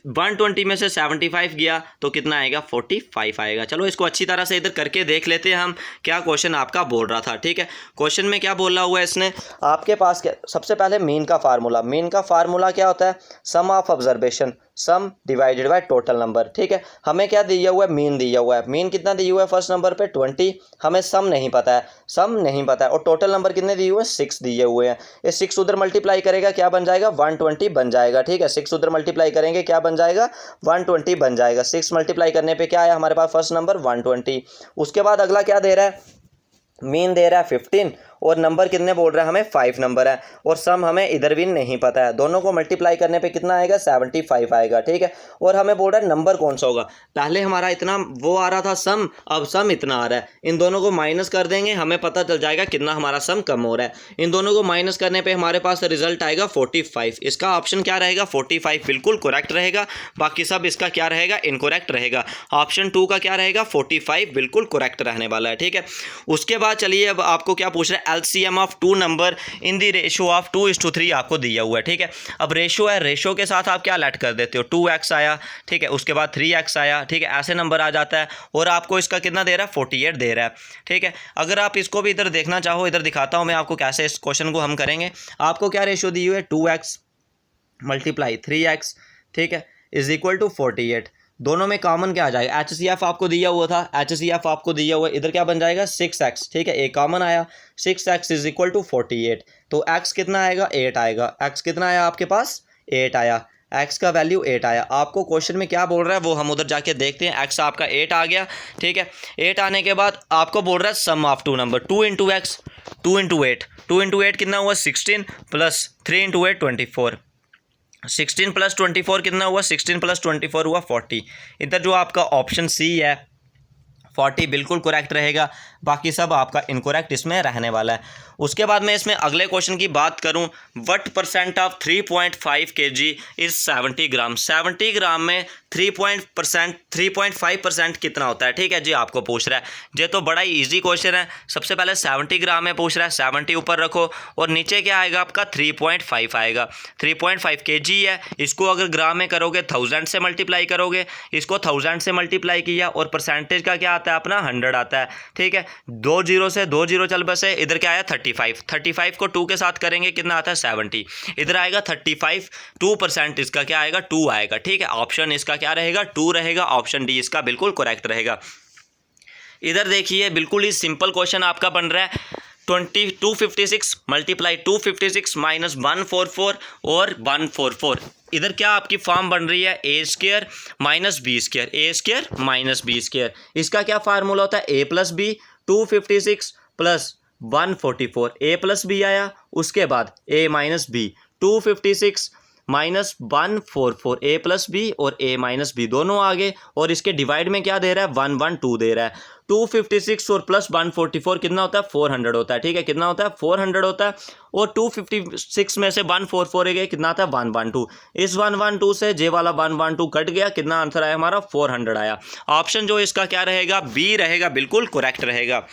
120 में से 75 गया तो कितना आएगा 45 आएगा। चलो इसको अच्छी तरह से इधर करके देख लेते हैं हम क्या क्वेश्चन आपका बोल रहा था। ठीक है, क्वेश्चन में क्या बोला हुआ है इसने, आपके पास क्या, सबसे पहले मीन का फार्मूला। मीन का फार्मूला क्या होता है sum of observation, sum divided by total number. ठीक है, हमें क्या दिया हुआ है मीन दिया हुआ है। मीन कितना दिया हुआ है फर्स्ट नंबर पे 20, हमें सम नहीं पता है, सम नहीं पता है, और टोटल नंबर कितने दिए हुए हैं 6 दिए हुए हैं। ये 6 उधर मल्टीप्लाई करेगा क्या बन जाएगा 120 बन जाएगा। ठीक है, 6 उधर मल्टीप्लाई करेंगे क्या बन जाएगा 120 बन जाएगा। 6 मल्टीप्लाई करने पे क्या आया हमारे पास फर्स्ट नंबर 120। उसके बाद अगला क्या दे रहा है, मीन दे रहा है 15, और नंबर कितने बोल रहा है हमें 5 नंबर है, और सम हमें इधर भी नहीं पता है। दोनों को मल्टीप्लाई करने पे कितना आएगा 75 आएगा। ठीक है, और हमें बोल रहा है नंबर कौन सा होगा। पहले हमारा इतना वो आ रहा था सम, अब सम इतना आ रहा है। इन दोनों को माइनस कर देंगे, हमें पता चल जाएगा कितना हमारा सम कम हो रहा है। इन दोनों को माइनस करने पर हमारे पास रिजल्ट आएगा 45। इसका ऑप्शन क्या रहेगा 45 बिल्कुल करेक्ट रहेगा। बाकी सब इसका क्या रहेगा इनकरेक्ट रहेगा। ऑप्शन 2 का क्या रहेगा 45 बिल्कुल करेक्ट रहने वाला है। ठीक है, उसके बाद चलिए अब आपको क्या पूछ रहा है, LCM of 2 number in the ratio of 2:3 आपको दिया हुआ है। ठीक है, अब रेशो है, रेशो के साथ आप क्या ऐड कर देते हो 2x आया। ठीक है, उसके बाद 3x आया। ठीक है, ऐसे नंबर आ जाता है, और आपको इसका कितना दे रहा है 48 दे रहा है। ठीक है, अगर आप इसको भी इधर देखना चाहो, इधर दिखाता हूँ मैं आपको कैसे इस क्वेश्चन को हम करेंगे। आपको क्या रेशो दी हुई है 2x × 3x। ठीक है, = 48। दोनों में कॉमन क्या आ जाएगा, HCF आपको दिया हुआ था, HCF आपको दिया हुआ है, इधर क्या बन जाएगा 6x। ठीक है, एक कॉमन आया, 6x = 48, तो x कितना आएगा 8 आएगा। x कितना आया आपके पास 8 आया, x का वैल्यू 8 आया। आपको क्वेश्चन में क्या बोल रहा है वो हम उधर जाके देखते हैं। x आपका 8 आ गया। ठीक है, 8 आने के बाद आपको बोल रहा है सम ऑफ 2 नंबर, 2 × x, 2 × 8, 2 × 8 कितना हुआ 16, प्लस 3 × 8 24, 16 + 24 कितना हुआ 16 + 24 हुआ 40। इधर जो आपका ऑप्शन सी है 40 बिल्कुल करेक्ट रहेगा, बाकी सब आपका इनकरेक्ट इसमें रहने वाला है। उसके बाद मैं इसमें अगले क्वेश्चन की बात करूं, what percent of 3.5 kg is 70 ग्राम। 70 ग्राम में 3.5% कितना होता है, ठीक है जी, आपको पूछ रहा है। ये तो बड़ा ही ईजी क्वेश्चन है। सबसे पहले 70 ग्राम में पूछ रहा है, 70 ऊपर रखो और नीचे क्या आएगा आपका 3.5 आएगा। 3.5 kg है, इसको अगर ग्राम में करोगे 1000 से मल्टीप्लाई करोगे, इसको 1000 से मल्टीप्लाई किया और परसेंटेज का क्या आता है अपना 100 आता है, ठीक है। 2 जीरो से 2 जीरो चल बसे, इधर क्या आया 35 को 2 के साथ करेंगे कितना आता है 70, इधर आएगा 35, 2% इसका क्या आएगा 2 आएगा, ठीक है। ऑप्शन इसका क्या रहेगा 2 रहेगा, ऑप्शन डी इसका बिल्कुल करेक्ट रहेगा। इधर देखिए बिल्कुल ही सिंपल क्वेश्चन आपका बन रहा है, 256 मल्टीप्लाई 256 माइनस 144 और 144, इधर क्या आपकी फॉर्म बन रही है ए स्क्वायर माइनस बी स्क्वायर, ए स्क्वायर माइनस बी स्क्वायर। इसका क्या फार्मूला होता है ए प्लस बी, 256 प्लस 144, ए प्लस बी आया, उसके बाद ए माइनस बी, 256 माइनस 144, ए प्लस बी और ए माइनस बी दोनों आगे, और इसके डिवाइड में क्या दे रहा है 112 दे रहा है। 256 और प्लस 144 कितना होता है 400 होता है, ठीक है, कितना होता है 400 होता है। और 256 में से 144 गए कितना आता है 112, इस 112 से जे वाला 112 कट गया, कितना आंसर आया हमारा 400 आया। ऑप्शन जो इसका क्या रहेगा बी रहेगा, बिल्कुल करेक्ट रहेगा।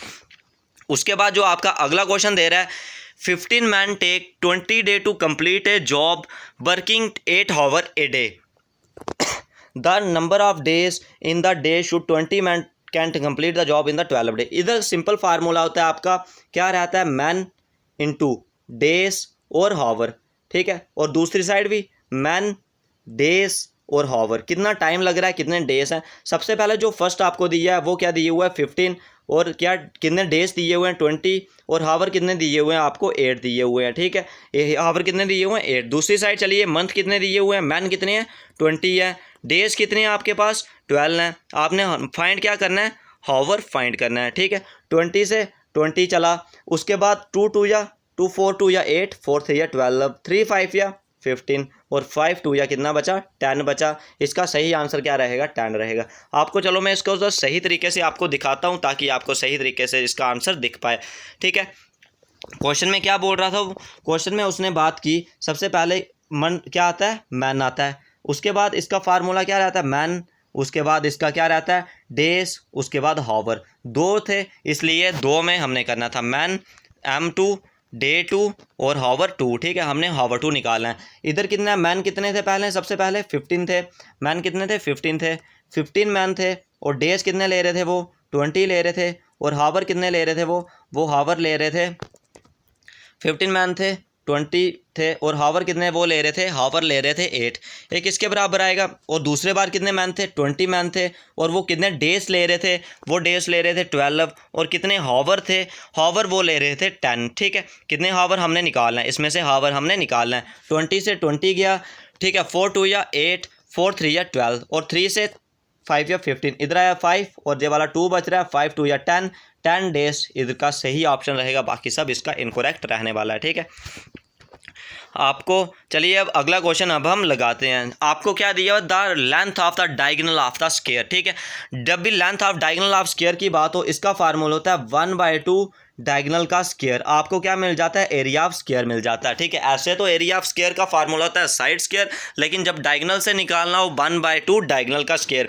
उसके बाद जो आपका अगला क्वेश्चन दे रहा है, 15 man take 20 day to complete a job working 8 hour a day, the number of days in the day should 20 man can complete the job in the 12 day. इधर सिंपल फार्मूला होता है आपका, क्या रहता है मैन इंटू डेज और हावर, ठीक है, और दूसरी साइड भी मैन डेज और हावर, कितना टाइम लग रहा है कितने डेज हैं। सबसे पहले जो फर्स्ट आपको दिया है वो क्या दिए हुआ है 15, और क्या कितने डेज दिए हुए हैं 20, और हावर कितने दिए हुए हैं आपको 8 दिए हुए हैं, ठीक है, हावर कितने दिए हुए हैं 8। दूसरी साइड चलिए मंथ कितने दिए हुए हैं, मैन कितने हैं 20 है, डेज कितने हैं आपके पास 12 हैं। आपने फाइंड क्या करना है हावर फाइंड करना है, ठीक है। 20 से 20 चला, उसके बाद 2 2 या 2 4 2 या 8 4 3 या 12 3 5 या 15 और 5 2 या कितना बचा 10 बचा। इसका सही आंसर क्या रहेगा 10 रहेगा। आपको चलो मैं इसको तो सही तरीके से आपको दिखाता हूँ ताकि आपको सही तरीके से इसका आंसर दिख पाए, ठीक है। क्वेश्चन में क्या बोल रहा था, क्वेश्चन में उसने बात की सबसे पहले मन क्या आता है मैन आता है, उसके बाद इसका फार्मूला क्या रहता है मैन, उसके बाद इसका क्या रहता है डेज, उसके बाद हावर, 2 थे इसलिए 2 में हमने करना था मैन M2 डे 2 और हावर 2, ठीक है, हमने हावर 2 निकालना है। इधर कितना मैन कितने थे पहले, सबसे पहले 15 थे, मैन कितने थे 15 थे, 15 मैन थे, और डेज कितने ले रहे थे वो 20 ले रहे थे, और हावर कितने ले रहे थे वो हावर ले रहे थे 15 मैन थे 20 थे, और हावर कितने वो ले रहे थे हावर ले रहे थे 8, एक इसके बराबर आएगा। और दूसरे बार कितने मैन थे 20 मैन थे, और वो कितने डेज ले रहे थे वो डेज ले रहे थे 12, और कितने हावर थे हावर वो ले रहे थे 10, ठीक है। कितने हावर हमने निकालना है, इसमें से हावर हमने निकालना है, 20 से 20 गया, ठीक है, 4 2 या 8 4 3 या 12, और 3 से 5 या 15, इधर आया 5 और ये वाला 2 बच रहा है 5 2 या 10 डेज इधर का सही ऑप्शन रहेगा, बाकी सब इसका इनकरेक्ट रहने वाला है, ठीक है। आपको चलिए अब अगला क्वेश्चन अब हम लगाते हैं। आपको क्या दिया the length of the diagonal of the square, ठीक है। जब भी length of diagonal of square की बात हो इसका फार्मूला होता है 1/2 डायगोनल का स्क्वायर, आपको क्या मिल जाता है एरिया ऑफ स्क्वायर मिल जाता है, ठीक है। ऐसे तो एरिया ऑफ स्क्वायर का फार्मूला होता है साइड स्क्वायर, लेकिन जब डायगोनल से निकालना हो 1/2 डायगोनल का स्क्वायर,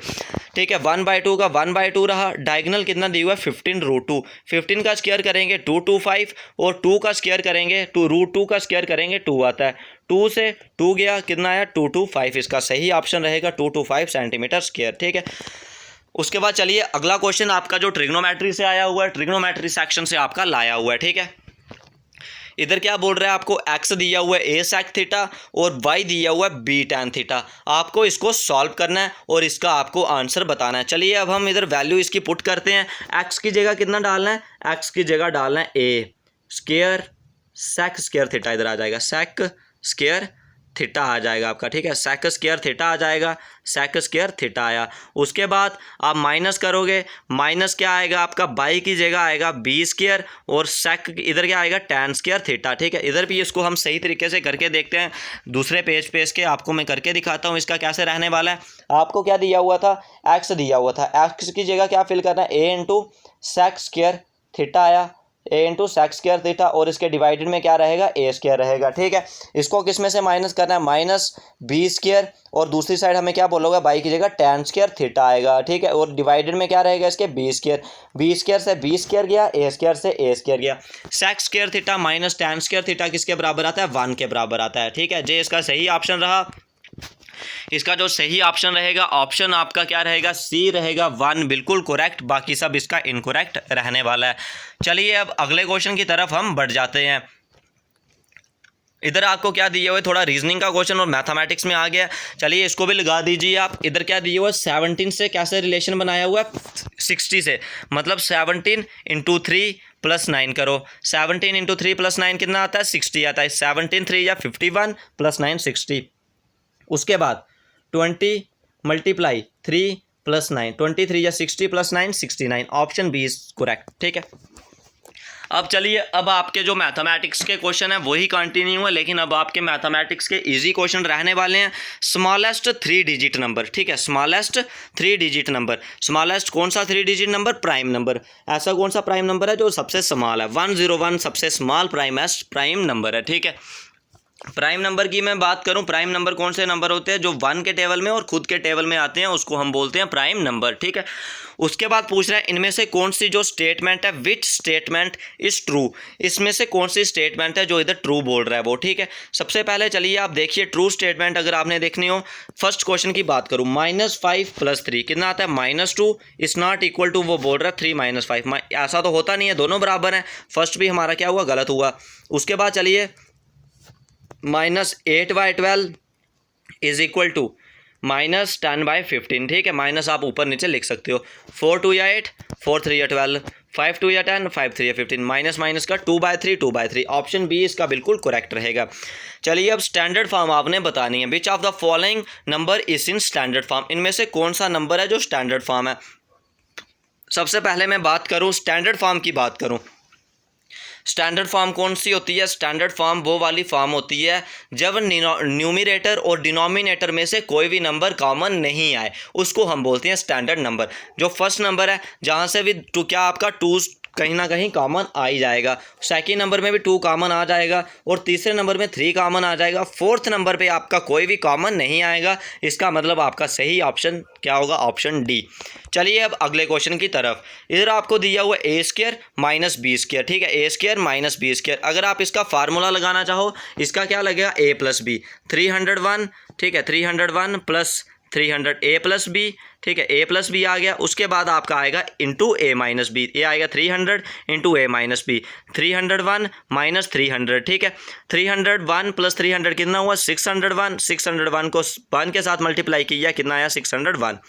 ठीक है। 1/2 का 1/2 रहा, डायगोनल कितना दिया हुआ है 15√2, 15 का स्क्वायर करेंगे 225, और 2 का स्क्वायर करेंगे √2 का स्क्वायर करेंगे 2 आता है, 2 से 2 गया कितना आया 225, इसका सही ऑप्शन रहेगा 225 सेंटीमीटर स्क्वायर, ठीक है। उसके बाद चलिए अगला क्वेश्चन आपका जो ट्रिग्नोमेट्री से आया हुआ है, ट्रिग्नोमेट्री सेक्शन से आपका लाया हुआ है, ठीक है। इधर क्या बोल रहा है आपको एक्स दिया हुआ है a sec थीटा और y दिया हुआ है b tan थीटा, आपको इसको सॉल्व करना है और इसका आपको आंसर बताना है। चलिए अब हम इधर वैल्यू इसकी पुट करते हैं। x की जगह कितना डालना है, x की जगह डालना है a square sec square theta, इधर आ जाएगा sec स्क्वायर थीटा आ जाएगा आपका, ठीक है, सेक स्क्वायर थीटा आ जाएगा, सेक स्क्वायर थीटा आया। उसके बाद आप माइनस करोगे, माइनस क्या आएगा आपका, बाई की जगह आएगा बी स्क्वायर और सेक इधर क्या आएगा, टैन स्क्वायर थीटा, ठीक है। इधर भी इसको हम सही तरीके से करके देखते हैं, दूसरे पेज पे इसके आपको मैं करके दिखाता हूँ इसका कैसे रहने वाला है। आपको क्या दिया हुआ था, एक्स दिया हुआ था, एक्स की जगह क्या फिल करना है, ए इंटू सेक स्क्वायर थीटा आया, ए इंटू सेक स्क्वायर थीटा, और इसके डिवाइडेड में क्या रहेगा, ए स्क्वायर रहेगा, ठीक है। इसको किस में से माइनस करना है, माइनस बी स्क्वायर, और दूसरी साइड हमें क्या बोलोगे, बाई की जगह टैन स्क्वायर थीटा आएगा, ठीक है, और डिवाइडेड में क्या रहेगा इसके, बी स्क्वायर, बी स्क्वायर से बी स्क्वायर गया, ए स्क्वायर से ए स्क्वायर गया। Sec square theta minus tan square theta किसके बराबर आता है, 1 के बराबर आता है, ठीक है। जे इसका सही ऑप्शन रहा। इसका जो सही ऑप्शन रहेगा, ऑप्शन आपका क्या रहेगा, सी रहेगा, 1 बिल्कुल करेक्ट, बाकी सब इसका इनकरेक्ट रहने वाला है। चलिए अब अगले क्वेश्चन की तरफ हम बढ़ जाते हैं। इधर आपको क्या दिए हुए, थोड़ा रीजनिंग का क्वेश्चन और मैथमेटिक्स में आ गया, चलिए इसको भी लगा दीजिए आप। इधर क्या दिए हुआ, 17 से कैसे रिलेशन बनाया हुआ है, 60 से, मतलब 17 इंटू 3 प्लस 9 करो, 17 इंटू 3 प्लस 9 कितना आता है, 60 आता है, 17 3 या 51 प्लस 9 60। उसके बाद 20 मल्टीप्लाई 3 प्लस 9, 23 या 60 plus 9 69, option B is correct, ठीक है। अब चलिए, अब आपके जो मैथमेटिक्स के क्वेश्चन है वही कंटिन्यू है, लेकिन अब आपके मैथमेटिक्स के इजी क्वेश्चन रहने वाले हैं। स्मॉलेस्ट 3 डिजिट नंबर, ठीक है, स्मॉलेस्ट 3 डिजिट नंबर, स्मॉलेस्ट कौन सा 3 डिजिट नंबर, प्राइम नंबर। ऐसा कौन सा प्राइम नंबर है जो सबसे स्मॉल है, 101 सबसे स्मॉल प्राइम नंबर है, ठीक है। प्राइम नंबर की मैं बात करूं, प्राइम नंबर कौन से नंबर होते हैं, जो 1 के टेबल में और खुद के टेबल में आते हैं, उसको हम बोलते हैं प्राइम नंबर, ठीक है। उसके बाद पूछ रहा है इनमें से कौन सी जो स्टेटमेंट है, विच स्टेटमेंट इज ट्रू, इसमें से कौन सी स्टेटमेंट है जो इधर ट्रू बोल रहा है वो, ठीक है। सबसे पहले चलिए आप देखिए ट्रू स्टेटमेंट अगर आपने देखनी हो, फर्स्ट क्वेश्चन की बात करूं, -5 + 3 कितना आता है, -2 इज नॉट इक्वल टू, वो बोल रहा है 3 - 5, ऐसा तो होता नहीं है, दोनों बराबर हैं, फर्स्ट भी हमारा क्या हुआ, गलत हुआ। उसके बाद चलिए -8/12 इज इक्वल टू -10/15, ठीक है, माइनस आप ऊपर नीचे लिख सकते हो, 4 2 या 8, 4 3 या 12, 5 2 या 10, 5 3 या 15, माइनस माइनस का 2/3, ऑप्शन बी इसका बिल्कुल करेक्ट रहेगा। चलिए अब स्टैंडर्ड फॉर्म आपने बतानी है, विच of the following number is in standard form, इनमें से कौन सा नंबर है जो स्टैंडर्ड फॉर्म है। सबसे पहले मैं बात करूं स्टैंडर्ड फॉर्म की बात करूं, स्टैंडर्ड फॉर्म कौन सी होती है, स्टैंडर्ड फॉर्म वो वाली फॉर्म होती है जब न्यूमिनेटर और डिनोमिनेटर में से कोई भी नंबर कॉमन नहीं आए, उसको हम बोलते हैं स्टैंडर्ड नंबर। जो फर्स्ट नंबर है जहाँ से भी क्या आपका 2 कहीं ना कहीं कॉमन आ ही जाएगा, सेकेंड नंबर में भी 2 कॉमन आ जाएगा, और तीसरे नंबर में 3 कॉमन आ जाएगा, फोर्थ नंबर पे आपका कोई भी कॉमन नहीं आएगा, इसका मतलब आपका सही ऑप्शन क्या होगा, ऑप्शन डी। चलिए अब अगले क्वेश्चन की तरफ, इधर आपको दिया हुआ a² - b², ठीक है, a² - b², अगर आप इसका फार्मूला लगाना चाहो, इसका क्या लगेगा, a + b, 301, ठीक है, 301 + 300 a + b, ठीक है, a + b आ गया। उसके बाद आपका आएगा इंटू a - b, ये आएगा 300 इंटू a - b, 301 - 300, ठीक है, 301 + 300 कितना हुआ, 601, 601 को 1 के साथ मल्टीप्लाई किया, कितना आया, 601,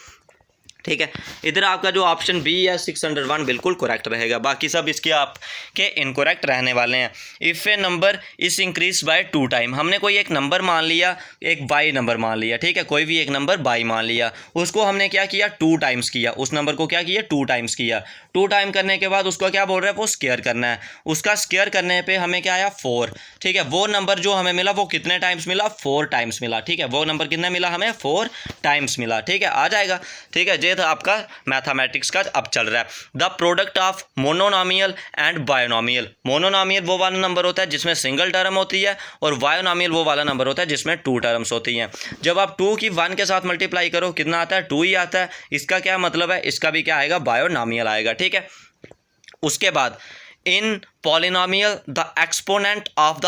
ठीक है। इधर आपका जो ऑप्शन बी है 601 बिल्कुल करेक्ट रहेगा, बाकी सब इसके आपके इनकरेक्ट रहने वाले हैं। If A number is increase by 2 time, हमने कोई एक नंबर मान लिया, एक बाई नंबर मान लिया, ठीक है, कोई भी एक नंबर बाई मान लिया, उसको हमने क्या किया, 2 टाइम्स किया, उस नंबर को क्या किया, 2 टाइम्स किया, 2 टाइम करने के बाद उसको क्या बोल रहा है, वो स्क्वायर करना है, उसका स्क्वायर करने पे हमें क्या आया, 4, ठीक है। वो नंबर जो हमें मिला वो कितने टाइम्स मिला, 4 टाइम्स मिला, ठीक है, वो नंबर कितना मिला हमें, 4 टाइम्स मिला, ठीक है, आ जाएगा, ठीक है। ये था आपका मैथमेटिक्स का अब चल रहा है, the product of monomial and binomial. Monomial वो वाला नंबर होता है जिसमें सिंगल टर्म होती है, और बायोनॉमियल वो वाला नंबर होता है जिसमें 2 टर्म्स होती हैं। जब आप 2 की 1 के साथ मल्टीप्लाई करो, कितना आता है, 2 ही आता है, इसका क्या मतलब है, इसका भी क्या आएगा, बायोनॉमियल आएगा, ठीक है। उसके बाद in polynomial the exponent of the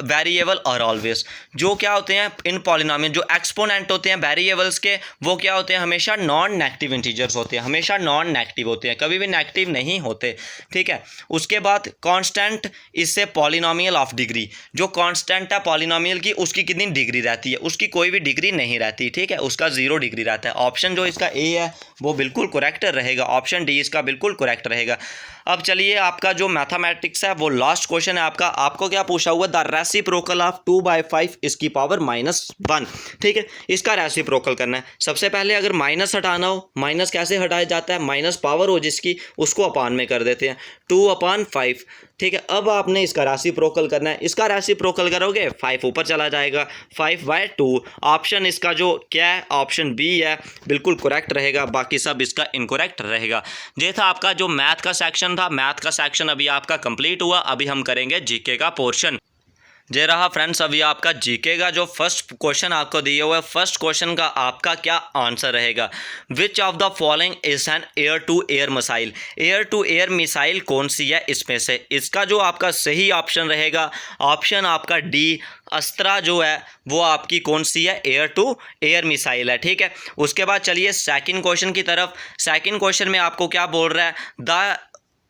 variable are always, जो क्या होते हैं इन पॉलिनॉमियल, जो एक्सपोनेंट होते हैं वेरिएबल्स के, वो क्या होते हैं, हमेशा नॉन नेगेटिव इंटीजर्स होते हैं, हमेशा नॉन नेगेटिव होते हैं, कभी भी नेगेटिव नहीं होते, ठीक है। उसके बाद कांस्टेंट इससे पॉलिनॉमियल ऑफ डिग्री, जो कांस्टेंट है पॉलिनॉमियल की, उसकी कितनी डिग्री रहती है, उसकी कोई भी डिग्री नहीं रहती, ठीक है, उसका 0 डिग्री रहता है। ऑप्शन जो इसका ए है वो बिल्कुल करेक्ट रहेगा, ऑप्शन डी इसका बिल्कुल करेक्ट रहेगा। अब चलिए आपका जो मैथमेटिक्स ट्रिग्नोमेट्रिक्स है वो लास्ट क्वेश्चन है आपका। आपको क्या पूछा हुआ, द रेसिप्रोकल ऑफ 2/5 इसकी पावर -1, ठीक है। इसका रेसिप्रोकल करना है। सबसे पहले अगर माइनस हटाना हो, माइनस कैसे हटाया जाता है, माइनस पावर हो जिसकी उसको अपान में कर देते हैं, 2/5, ठीक है। अब आपने इसका रेसिप्रोकल करना है। इसका रेसिप्रोकल करोगे 5 ऊपर चला जाएगा, 5/2। ऑप्शन इसका जो क्या है, ऑप्शन बी है, बिल्कुल करेक्ट रहेगा, बाकी सब इसका इनकरेक्ट रहेगा। ये था आपका जो मैथ का सेक्शन था। मैथ का सेक्शन अभी आपका कंप्लीट हुआ। अभी हम करेंगे जीके का पोर्शन। ये रहा फ्रेंड्स अभी आपका जीके का जो फर्स्ट क्वेश्चन आपको दिया हुआ है। फर्स्ट क्वेश्चन का आपका क्या आंसर रहेगा, which of the following is an air to air missile. Air to air missile कौन सी है इसमें से। इसका जो आपका सही ऑप्शन रहेगा, ऑप्शन आपका डी, अस्त्रा जो है वो आपकी कौन सी है, एयर टू एयर मिसाइल है, ठीक है। उसके बाद चलिए सेकंड क्वेश्चन की तरफ। सेकंड क्वेश्चन में आपको क्या बोल रहा है, the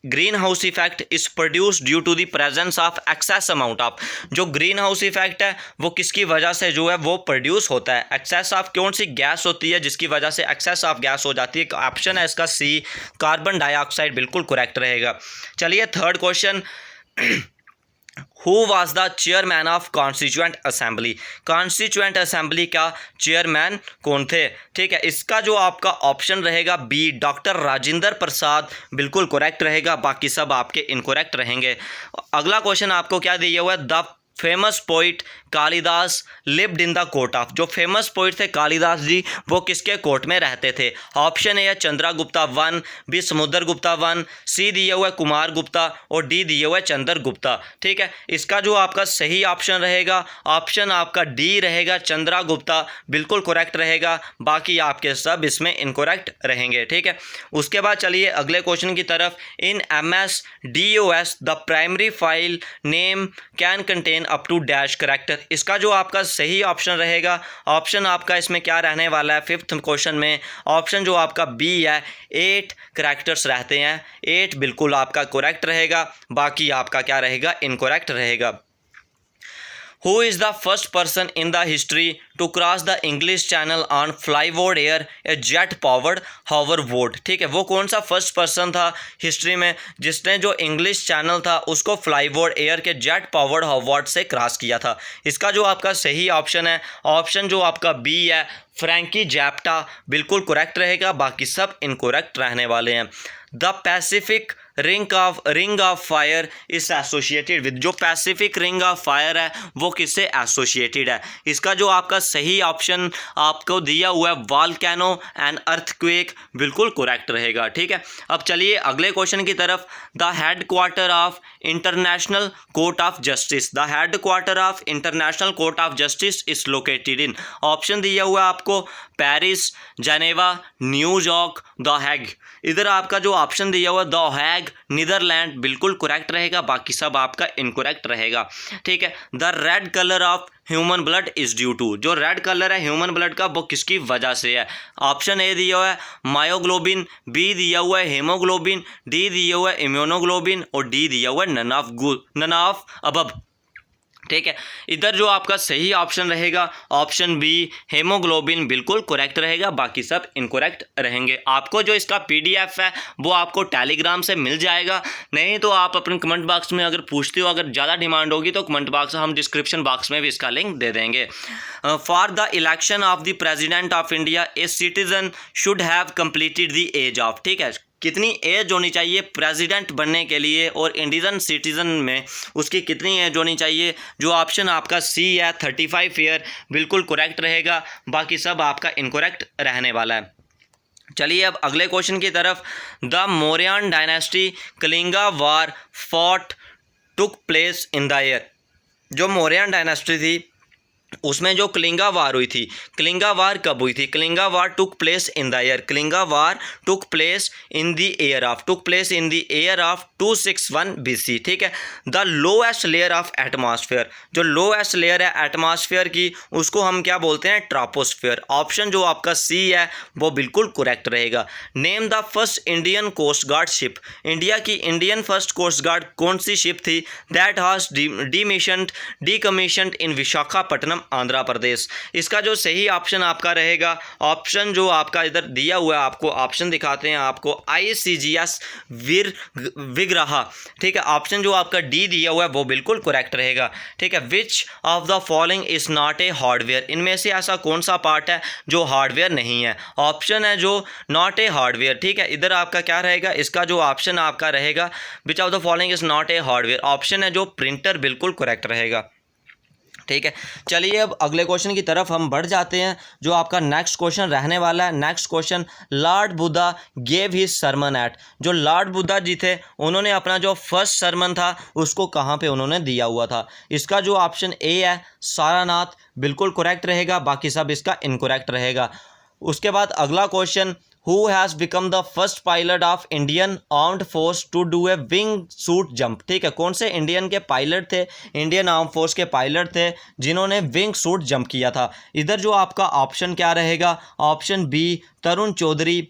green house effect is produce due to the presence of excess amount of. जो ग्रीन हाउस इफेक्ट है वो किसकी वजह से जो है वो प्रोड्यूस होता है, एक्सेस ऑफ कौन सी गैस होती है जिसकी वजह से एक्सेस ऑफ गैस हो जाती है। ऑप्शन है इसका सी, कार्बन डाइऑक्साइड, बिल्कुल करेक्ट रहेगा। चलिए third question, Who was the chairman of Constituent Assembly? Constituent Assembly का चेयरमैन कौन थे, ठीक है। इसका जो आपका ऑप्शन रहेगा बी, डॉक्टर राजेंद्र प्रसाद, बिल्कुल करेक्ट रहेगा, बाकी सब आपके इनकरेक्ट रहेंगे। अगला क्वेश्चन आपको क्या दिया हुआ है, the famous poet Kalidas lived in the court of. जो फेमस पोइट थे कालिदास जी वो किसके कोर्ट में रहते थे। ऑप्शन ए है चंद्रगुप्ता 1, बी समुद्रगुप्ता 1, सी दिया हुआ है कुमार गुप्ता और डी दिया हुआ है चंद्रगुप्ता, ठीक है। इसका जो आपका सही ऑप्शन रहेगा, ऑप्शन आपका डी रहेगा, चंद्रगुप्ता, बिल्कुल करेक्ट रहेगा, बाकी आपके सब इसमें इनकरेक्ट रहेंगे, ठीक है। उसके बाद चलिए अगले क्वेश्चन की तरफ। In MS-DOS the primary file name can contain up to dash character. इसका जो आपका सही ऑप्शन रहेगा, ऑप्शन आपका इसमें क्या रहने वाला है, फिफ्थ क्वेश्चन में ऑप्शन जो आपका बी है, 8 करेक्टर्स रहते हैं, 8 बिल्कुल आपका करेक्ट रहेगा, बाकी आपका क्या रहेगा, इनकरेक्ट रहेगा। Who is the first person in the history to cross the English Channel on flyboard air a jet powered hoverboard, ठीक है। वो कौन सा फर्स्ट पर्सन था हिस्ट्री में जिसने जो इंग्लिश चैनल था उसको फ्लाईबोर्ड एयर के जेट पावर्ड होवर्ड से क्रॉस किया था। इसका जो आपका सही ऑप्शन है, ऑप्शन जो आपका बी है, फ्रैंकी जैप्टा, बिल्कुल करेक्ट रहेगा, बाकी सब इनकरेक्ट रहने वाले हैं। The Pacific ring of fire is associated with. जो पैसिफिक रिंग ऑफ फायर है वो किससे एसोसिएटेड है। इसका जो आपका सही ऑप्शन आपको दिया हुआ है, वॉल्केनो एंड अर्थक्वेक, बिल्कुल करेक्ट रहेगा, ठीक है। अब चलिए अगले क्वेश्चन की तरफ। The headquarter of international court of justice. The headquarter of international court of justice is located in. Option दिया हुआ है आपको Paris, Geneva, New York, the Hague. इधर आपका जो ऑप्शन दिया हुआ द हैग, नीदरलैंड, बिल्कुल करेक्ट रहेगा, बाकी सब आपका इनकरेक्ट रहेगा, ठीक है। The red colour of human blood is due to. जो रेड कलर है ह्यूमन ब्लड का वो किसकी वजह से है। ऑप्शन ए दिया हुआ है मायोग्लोबिन, बी दिया हुआ है हेमोग्लोबिन, डी दिया हुआ है इम्यूनोग्लोबिन और डी दिया हुआ है नन ऑफ अबव, ठीक है। इधर जो आपका सही ऑप्शन रहेगा ऑप्शन बी, हेमोग्लोबिन, बिल्कुल करेक्ट रहेगा, बाकी सब इनकरेक्ट रहेंगे। आपको जो इसका PDF है वो आपको टेलीग्राम से मिल जाएगा, नहीं तो आप अपने कमेंट बॉक्स में अगर पूछते हो, अगर ज़्यादा डिमांड होगी तो कमेंट बॉक्स, हम डिस्क्रिप्शन बॉक्स में भी इसका लिंक दे देंगे। For the election of the president of India a citizen should have completed the age of, ठीक है। कितनी एज होनी चाहिए प्रेसिडेंट बनने के लिए और इंडियन सिटीज़न में उसकी कितनी एज होनी चाहिए। जो ऑप्शन आपका सी है 35 ईयर, बिल्कुल करेक्ट रहेगा, बाकी सब आपका इनकरेक्ट रहने वाला है। चलिए अब अगले क्वेश्चन की तरफ। The Mauryan dynasty Kalinga war fought took place in the year. जो मौर्यन डायनेस्टी थी उसमें जो कलिंगा वार हुई थी, कलिंगा वार कब हुई थी। Kalinga war took place in the year, Kalinga war took place in the year of, took place in the year of 261 BC, ठीक है। The lowest layer of atmosphere. जो लोएस्ट लेयर है एटमॉस्फेयर की उसको हम क्या बोलते हैं, ट्रोपोस्फेयर। ऑप्शन जो आपका सी है वो बिल्कुल करेक्ट रहेगा। Name the first Indian coast guard ship. India की इंडियन फर्स्ट कोस्ट गार्ड कौन सी शिप थी दैट हाज डीकमीशन्ड इन विशाखापट्टनम आंध्र प्रदेश। इसका जो सही ऑप्शन आपका रहेगा, ऑप्शन जो आपका इधर दिया हुआ है, आपको ऑप्शन दिखाते हैं आपको, ICGS विग्रह, ठीक है। ऑप्शन जो आपका डी दिया हुआ है वो बिल्कुल करेक्ट रहेगा, ठीक है। विच of the following is not a hardware, इनमें से ऐसा कौन सा पार्ट है जो हार्डवेयर नहीं है। ऑप्शन है जो नॉट ए हार्डवेयर, ठीक है। इधर आपका क्या रहेगा, इसका जो ऑप्शन आपका रहेगा which of the following is not a hardware, option है जो प्रिंटर, बिल्कुल करेक्ट रहेगा, ठीक है। चलिए अब अगले क्वेश्चन की तरफ हम बढ़ जाते हैं, जो आपका नेक्स्ट क्वेश्चन रहने वाला है। Next question, lord Buddha gave his sermon at, जो लॉर्ड बुद्धा जी थे उन्होंने अपना जो फर्स्ट सरमन था उसको कहाँ पे उन्होंने दिया हुआ था। इसका जो ऑप्शन ए है सारनाथ, बिल्कुल करेक्ट रहेगा, बाकी सब इसका इनकरेक्ट रहेगा। उसके बाद अगला question, Who has become the first pilot of Indian Armed Force to do a wing suit jump, ठीक है। कौन से इंडियन के पायलट थे, इंडियन आर्म फोर्स के पायलट थे जिन्होंने विंग सूट जंप किया था। इधर जो आपका ऑप्शन क्या रहेगा, ऑप्शन बी तरुण चौधरी,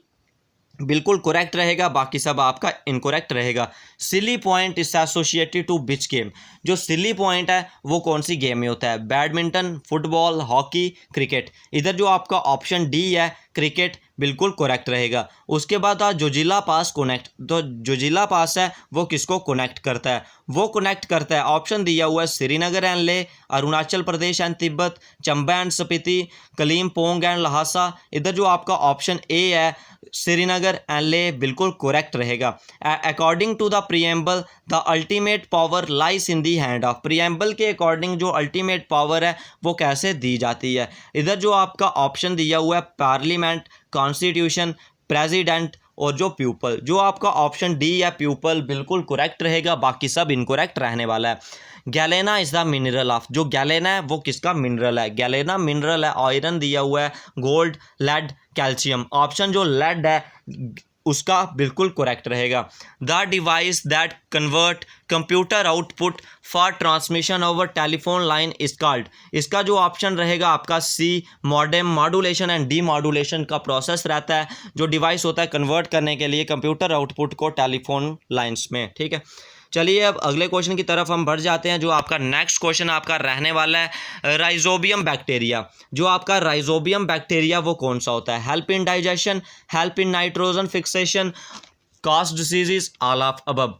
बिल्कुल करेक्ट रहेगा, बाकी सब आपका इनकरेक्ट रहेगा। Silly point is associated to which game, जो सिली पॉइंट है वो कौन सी गेम में होता है, बैडमिंटन, फुटबॉल, हॉकी, क्रिकेट। इधर जो आपका ऑप्शन डी है क्रिकेट, बिल्कुल करेक्ट रहेगा। उसके बाद जोजिला पास कनेक्ट, तो जोजिला पास है वो किसको कनेक्ट करता है, वो कनेक्ट करता है, ऑप्शन दिया हुआ है Srinagar and Leh, Arunachal Pradesh and Tibet, Chamba and Spiti, Kalimpong and Lhasa. इधर जो आपका ऑप्शन ए है श्रीनगर एंड ले, बिल्कुल करेक्ट रहेगा। According to the preamble the ultimate power lies in the hand of, preamble के अकॉर्डिंग जो अल्टीमेट पावर है वो कैसे दी जाती है। इधर जो आपका ऑप्शन दिया हुआ है पार्लियामेंट, कॉन्स्टिट्यूशन, प्रेसिडेंट और जो पीपल, जो आपका ऑप्शन डी है पीपल, बिल्कुल करेक्ट रहेगा, बाकी सब इनकरेक्ट रहने वाला है। Galena is the mineral of, जो गैलेना है वो किसका मिनरल है, गैलेना मिनरल है, आयरन दिया हुआ है, गोल्ड, लेड, कैल्शियम, ऑप्शन जो लेड है उसका बिल्कुल करेक्ट रहेगा। The device that convert computer output for transmission over telephone line is called, इसका जो ऑप्शन रहेगा आपका C modem, modulation and D modulation का प्रोसेस रहता है, जो डिवाइस होता है कन्वर्ट करने के लिए कंप्यूटर आउटपुट को टेलीफोन लाइन्स में, ठीक है। चलिए अब अगले क्वेश्चन की तरफ हम बढ़ जाते हैं, जो आपका नेक्स्ट क्वेश्चन आपका रहने वाला है राइजोबियम बैक्टीरिया, जो आपका राइजोबियम बैक्टीरिया वो कौन सा होता है, help in digestion, help in nitrogen fixation, cause diseases, all of above.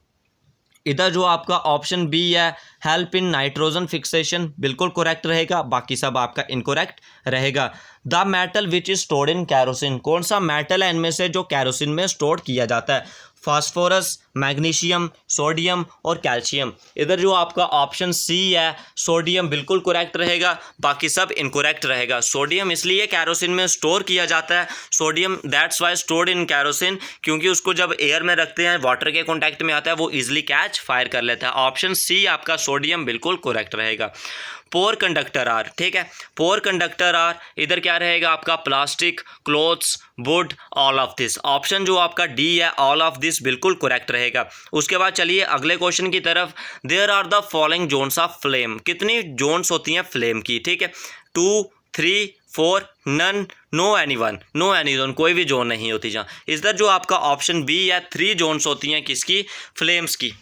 इधर जो आपका ऑप्शन बी है हेल्प इन नाइट्रोजन फिक्सेशन, बिल्कुल करेक्ट रहेगा, बाकी सब आपका इनकरेक्ट रहेगा। The metal which is stored in kerosene, कौन सा मेटल है इनमें से जो कैरोसिन में स्टोर किया जाता है, फास्फोरस, मैग्नीशियम, सोडियम और कैल्शियम। इधर जो आपका ऑप्शन सी है सोडियम, बिल्कुल करेक्ट रहेगा, बाकी सब इनकरेक्ट रहेगा। सोडियम इसलिए कैरोसिन में स्टोर किया जाता है, sodium that's why stored in kerosene, क्योंकि उसको जब एयर में रखते हैं, वाटर के कॉन्टैक्ट में आता है, वो इजिली कैच फायर कर लेता है। ऑप्शन सी आपका सोडियम बिल्कुल करेक्ट रहेगा। पोर कंडक्टर आर, ठीक है, पोर कंडक्टर आर इधर क्या रहेगा आपका plastic, clothes, wood, all of this, option जो आपका डी है ऑल ऑफ दिस बिल्कुल करेक्ट रहेगा। उसके बाद चलिए अगले क्वेश्चन की तरफ, there are the following zones of flame, कितनी जोन्स होती हैं फ्लेम की, ठीक है, 2, 3, 4, none, no any one, no any zone, कोई भी जोन नहीं होती जहाँ। इधर जो आपका ऑप्शन बी है 3 जोन्स होती हैं किसकी, फ्लेम्स की,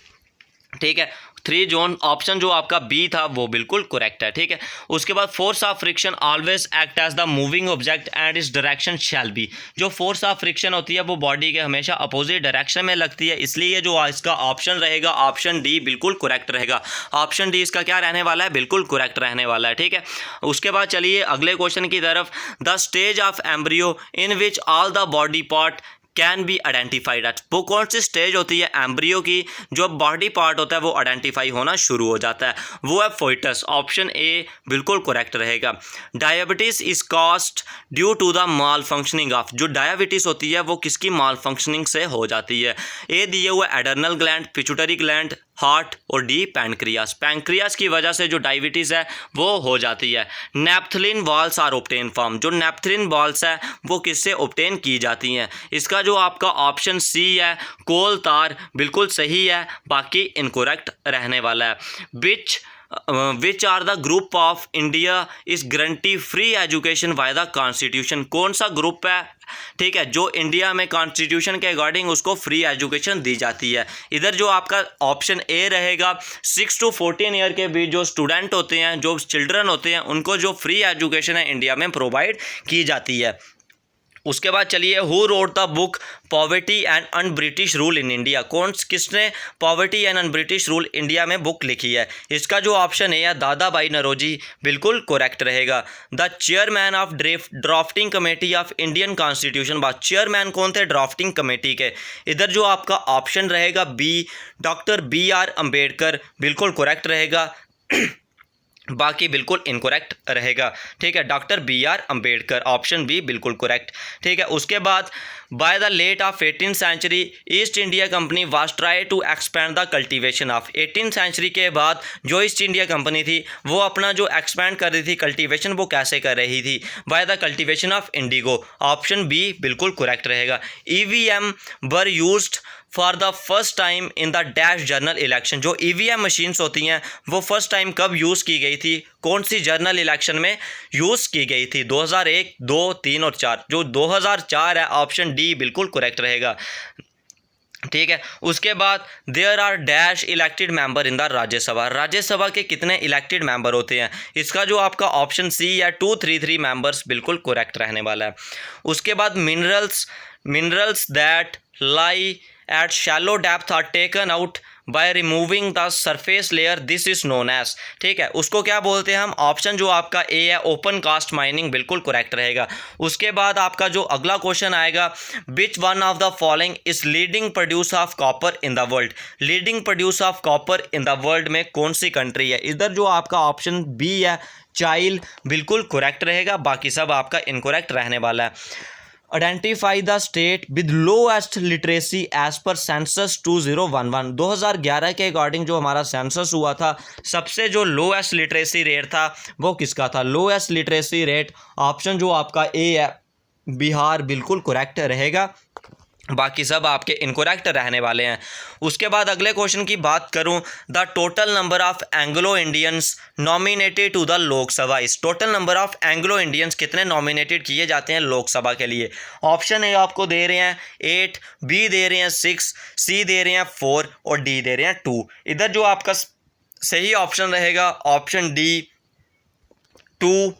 ठीक है, 3 जोन, ऑप्शन जो आपका बी था वो बिल्कुल करेक्ट है, ठीक है। उसके बाद force of friction always act as the moving object and its direction shall be, जो फोर्स ऑफ फ्रिक्शन होती है वो बॉडी के हमेशा अपोजिट डायरेक्शन में लगती है, इसलिए जो इसका ऑप्शन रहेगा ऑप्शन डी बिल्कुल करेक्ट रहेगा। ऑप्शन डी इसका क्या रहने वाला है, बिल्कुल करेक्ट रहने वाला है, ठीक है। उसके बाद चलिए अगले क्वेश्चन की तरफ, the stage of embryo in which all the body part can be identified at, वो कौन सी स्टेज होती है एम्ब्रियो की जो बॉडी पार्ट होता है वो आइडेंटिफाई होना शुरू हो जाता है, वो है फोइटस, ऑप्शन ए बिल्कुल करेक्ट रहेगा। Diabetes is caused due to the malfunctioning of, जो डायबिटीज होती है वो किसकी माल फंक्शनिंग से हो जाती है, ए दिए हुए adrenal gland, pituitary gland, heart और डी पैनक्रियास, पैनक्रियास की वजह से जो डायबिटीज़ है वो हो जाती है। Naphthalene balls are obtain from, जो नेप्थलिन बॉल्स है वो किससे ऑब्टेन की जाती हैं, इसका जो आपका ऑप्शन सी है कोल तार, बिल्कुल सही है, बाकी इनकरेक्ट रहने वाला है। Which are the group of India is guarantee free education by the constitution, कौन सा ग्रुप है ठीक है, जो इंडिया में कॉन्स्टिट्यूशन के अकॉर्डिंग उसको फ्री एजुकेशन दी जाती है। इधर जो आपका ऑप्शन ए रहेगा 6 to 14 ईयर के बीच जो स्टूडेंट होते हैं, जो चिल्ड्रन होते हैं, उनको जो फ्री एजुकेशन है इंडिया में प्रोवाइड की जाती है। उसके बाद चलिए, who wrote the book poverty and un British rule in India, किसने poverty and un British rule India में बुक लिखी है? इसका जो ऑप्शन है दादा भाई नौरोजी बिल्कुल करेक्ट रहेगा। The chairman of drafting committee of Indian constitution, बात चेयरमैन कौन थे ड्राफ्टिंग कमेटी के? इधर जो आपका ऑप्शन रहेगा बी, डॉक्टर BR अम्बेडकर बिल्कुल करेक्ट रहेगा। बाकी बिल्कुल इनकरेक्ट रहेगा। ठीक है, doctor BR Ambedkar, option B बिल्कुल करेक्ट। ठीक है, उसके बाद by the late of 18th century East India company was try to expand the cultivation of, 18th century के बाद जो ईस्ट इंडिया कंपनी थी वो अपना जो एक्सपैंड कर रही थी कल्टीवेशन, वो कैसे कर रही थी? By the cultivation of indigo, option B बिल्कुल करेक्ट रहेगा। EVM were used for the first time in the dash general election, जो EVM मशीन्स होती हैं वो फर्स्ट टाइम कब यूज़ की गई थी? कौन सी जनरल इलेक्शन में यूज़ की गई थी? 2001, 2, 3 और 4। जो 2004 है, ऑप्शन डी बिल्कुल करेक्ट रहेगा। ठीक है, उसके बाद there are dash elected member in the Rajya Sabha, Rajya Sabha के कितने इलेक्टेड मेंबर होते हैं? इसका जो आपका ऑप्शन सी है 233 मेंबर्स बिल्कुल करेक्ट रहने वाला है। उसके बाद minerals that lie at shallow depth are taken out by removing the surface layer, this is known as, ठीक है, उसको क्या बोलते हैं हम? ऑप्शन जो आपका ए है ओपन कास्ट माइनिंग बिल्कुल करेक्ट रहेगा। उसके बाद आपका जो अगला क्वेश्चन आएगा, which one of the following is leading produce of copper in the world, leading produce of copper in the world में कौन सी कंट्री है? इधर जो आपका ऑप्शन बी है चाइल बिल्कुल करेक्ट रहेगा, बाकी सब आपका इनकरेक्ट रहने वाला है। Identify the state with lowest literacy as per census 2011, 2011 के अकॉर्डिंग जो हमारा सेंसस हुआ था, सबसे जो लोएस्ट लिटरेसी रेट था वो किसका था? लोएस्ट लिटरेसी रेट, ऑप्शन जो आपका ए है बिहार बिल्कुल करेक्ट रहेगा, बाकी सब आपके इनकरेक्ट रहने वाले हैं। उसके बाद अगले क्वेश्चन की बात करूं, the total number of Anglo Indians nominated to the Lok Sabha is, total number of Anglo Indians कितने नॉमिनेटेड किए जाते हैं लोकसभा के लिए? ऑप्शन ए आपको दे रहे हैं 8, बी दे रहे हैं 6, सी दे रहे हैं 4 और डी दे रहे हैं 2। इधर जो आपका सही ऑप्शन रहेगा ऑप्शन डी 2,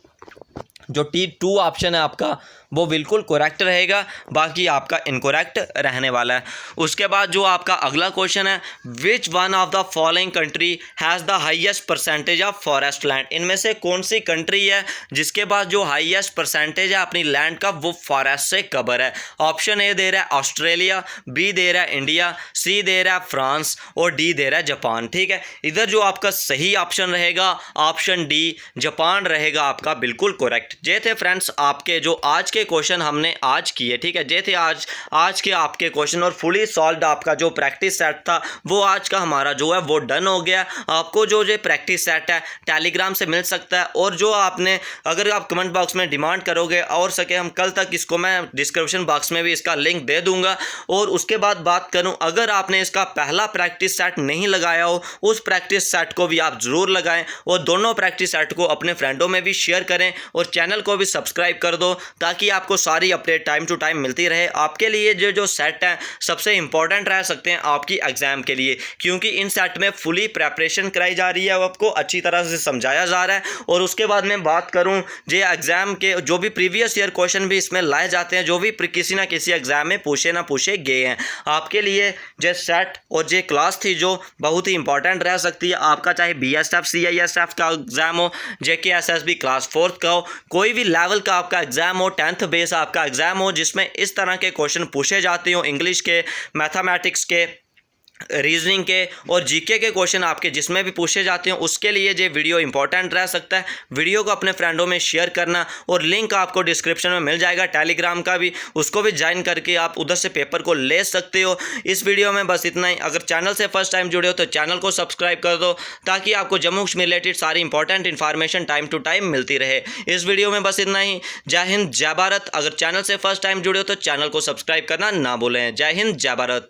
जो T2 ऑप्शन है आपका वो बिल्कुल करेक्ट रहेगा, बाकी आपका इनकरेक्ट रहने वाला है। उसके बाद जो आपका अगला क्वेश्चन है, which one of the following country has the highest percentage of forest land, इनमें से कौन सी कंट्री है जिसके पास जो हाईएस्ट परसेंटेज है अपनी लैंड का वो फॉरेस्ट से कवर है? ऑप्शन ए दे रहा है ऑस्ट्रेलिया, बी दे रहा है इंडिया, सी दे रहा है फ्रांस और डी दे रहा है जापान। ठीक है, इधर जो आपका सही ऑप्शन रहेगा ऑप्शन डी जापान रहेगा आपका बिल्कुल करेक्ट। जे थे फ्रेंड्स आपके जो आज के क्वेश्चन हमने आज किए, ठीक है, जे थे आज के आपके क्वेश्चन और फुली सॉल्व्ड आपका जो प्रैक्टिस सेट था वो आज का हमारा जो है वो डन हो गया। आपको जो प्रैक्टिस सेट है टेलीग्राम से मिल सकता है, और जो आपने अगर आप कमेंट बॉक्स में डिमांड करोगे और सके हम कल तक इसको मैं डिस्क्रिप्शन बॉक्स में भी इसका लिंक दे दूंगा। और उसके बाद बात करूं, अगर आपने इसका पहला प्रैक्टिस सेट नहीं लगाया हो उस प्रैक्टिस सेट को भी आप ज़रूर लगाएं और दोनों प्रैक्टिस सेट को अपने फ्रेंडों में भी शेयर करें और चैनल को भी सब्सक्राइब कर दो ताकि आपको सारी अपडेट टाइम टू टाइम मिलती रहे। आपके लिए जो सेट हैं सबसे इंपॉर्टेंट रह सकते हैं आपकी एग्जाम के लिए, क्योंकि इन सेट में फुली प्रेपरेशन कराई जा रही है, आपको अच्छी तरह से समझाया जा रहा है। और उसके बाद मैं बात करूं जो एग्जाम के जो भी प्रीवियस ईयर क्वेश्चन भी इसमें लाए जाते हैं, जो भी किसी ना किसी एग्जाम में पूछे गए हैं, आपके लिए जो सेट और जो क्लास थी जो बहुत ही इंपॉर्टेंट रह सकती है। आपका चाहे BSF CISF का एग्जाम हो, JK SSB क्लास 4 का हो, कोई भी लेवल का आपका एग्जाम हो, 10th बेस आपका एग्जाम हो जिसमें इस तरह के क्वेश्चन पूछे जाते हो, इंग्लिश के, मैथमेटिक्स के, रीजनिंग के और जीके के क्वेश्चन आपके जिसमें भी पूछे जाते हैं, उसके लिए ये वीडियो इंपॉर्टेंट रह सकता है। वीडियो को अपने फ्रेंडों में शेयर करना और लिंक आपको डिस्क्रिप्शन में मिल जाएगा टेलीग्राम का भी, उसको भी ज्वाइन करके आप उधर से पेपर को ले सकते हो। इस वीडियो में बस इतना ही। अगर चैनल से फर्स्ट टाइम जुड़े हो तो चैनल को सब्सक्राइब कर दो ताकि आपको जम्मू कश्मीर रिलेटेड सारी important information time to time मिलती रहे। इस वीडियो में बस इतना ही। जय हिंद, जय भारत। अगर चैनल से फर्स्ट टाइम जुड़े हो तो चैनल को सब्सक्राइब करना ना भूलें। जय हिंद, जय भारत।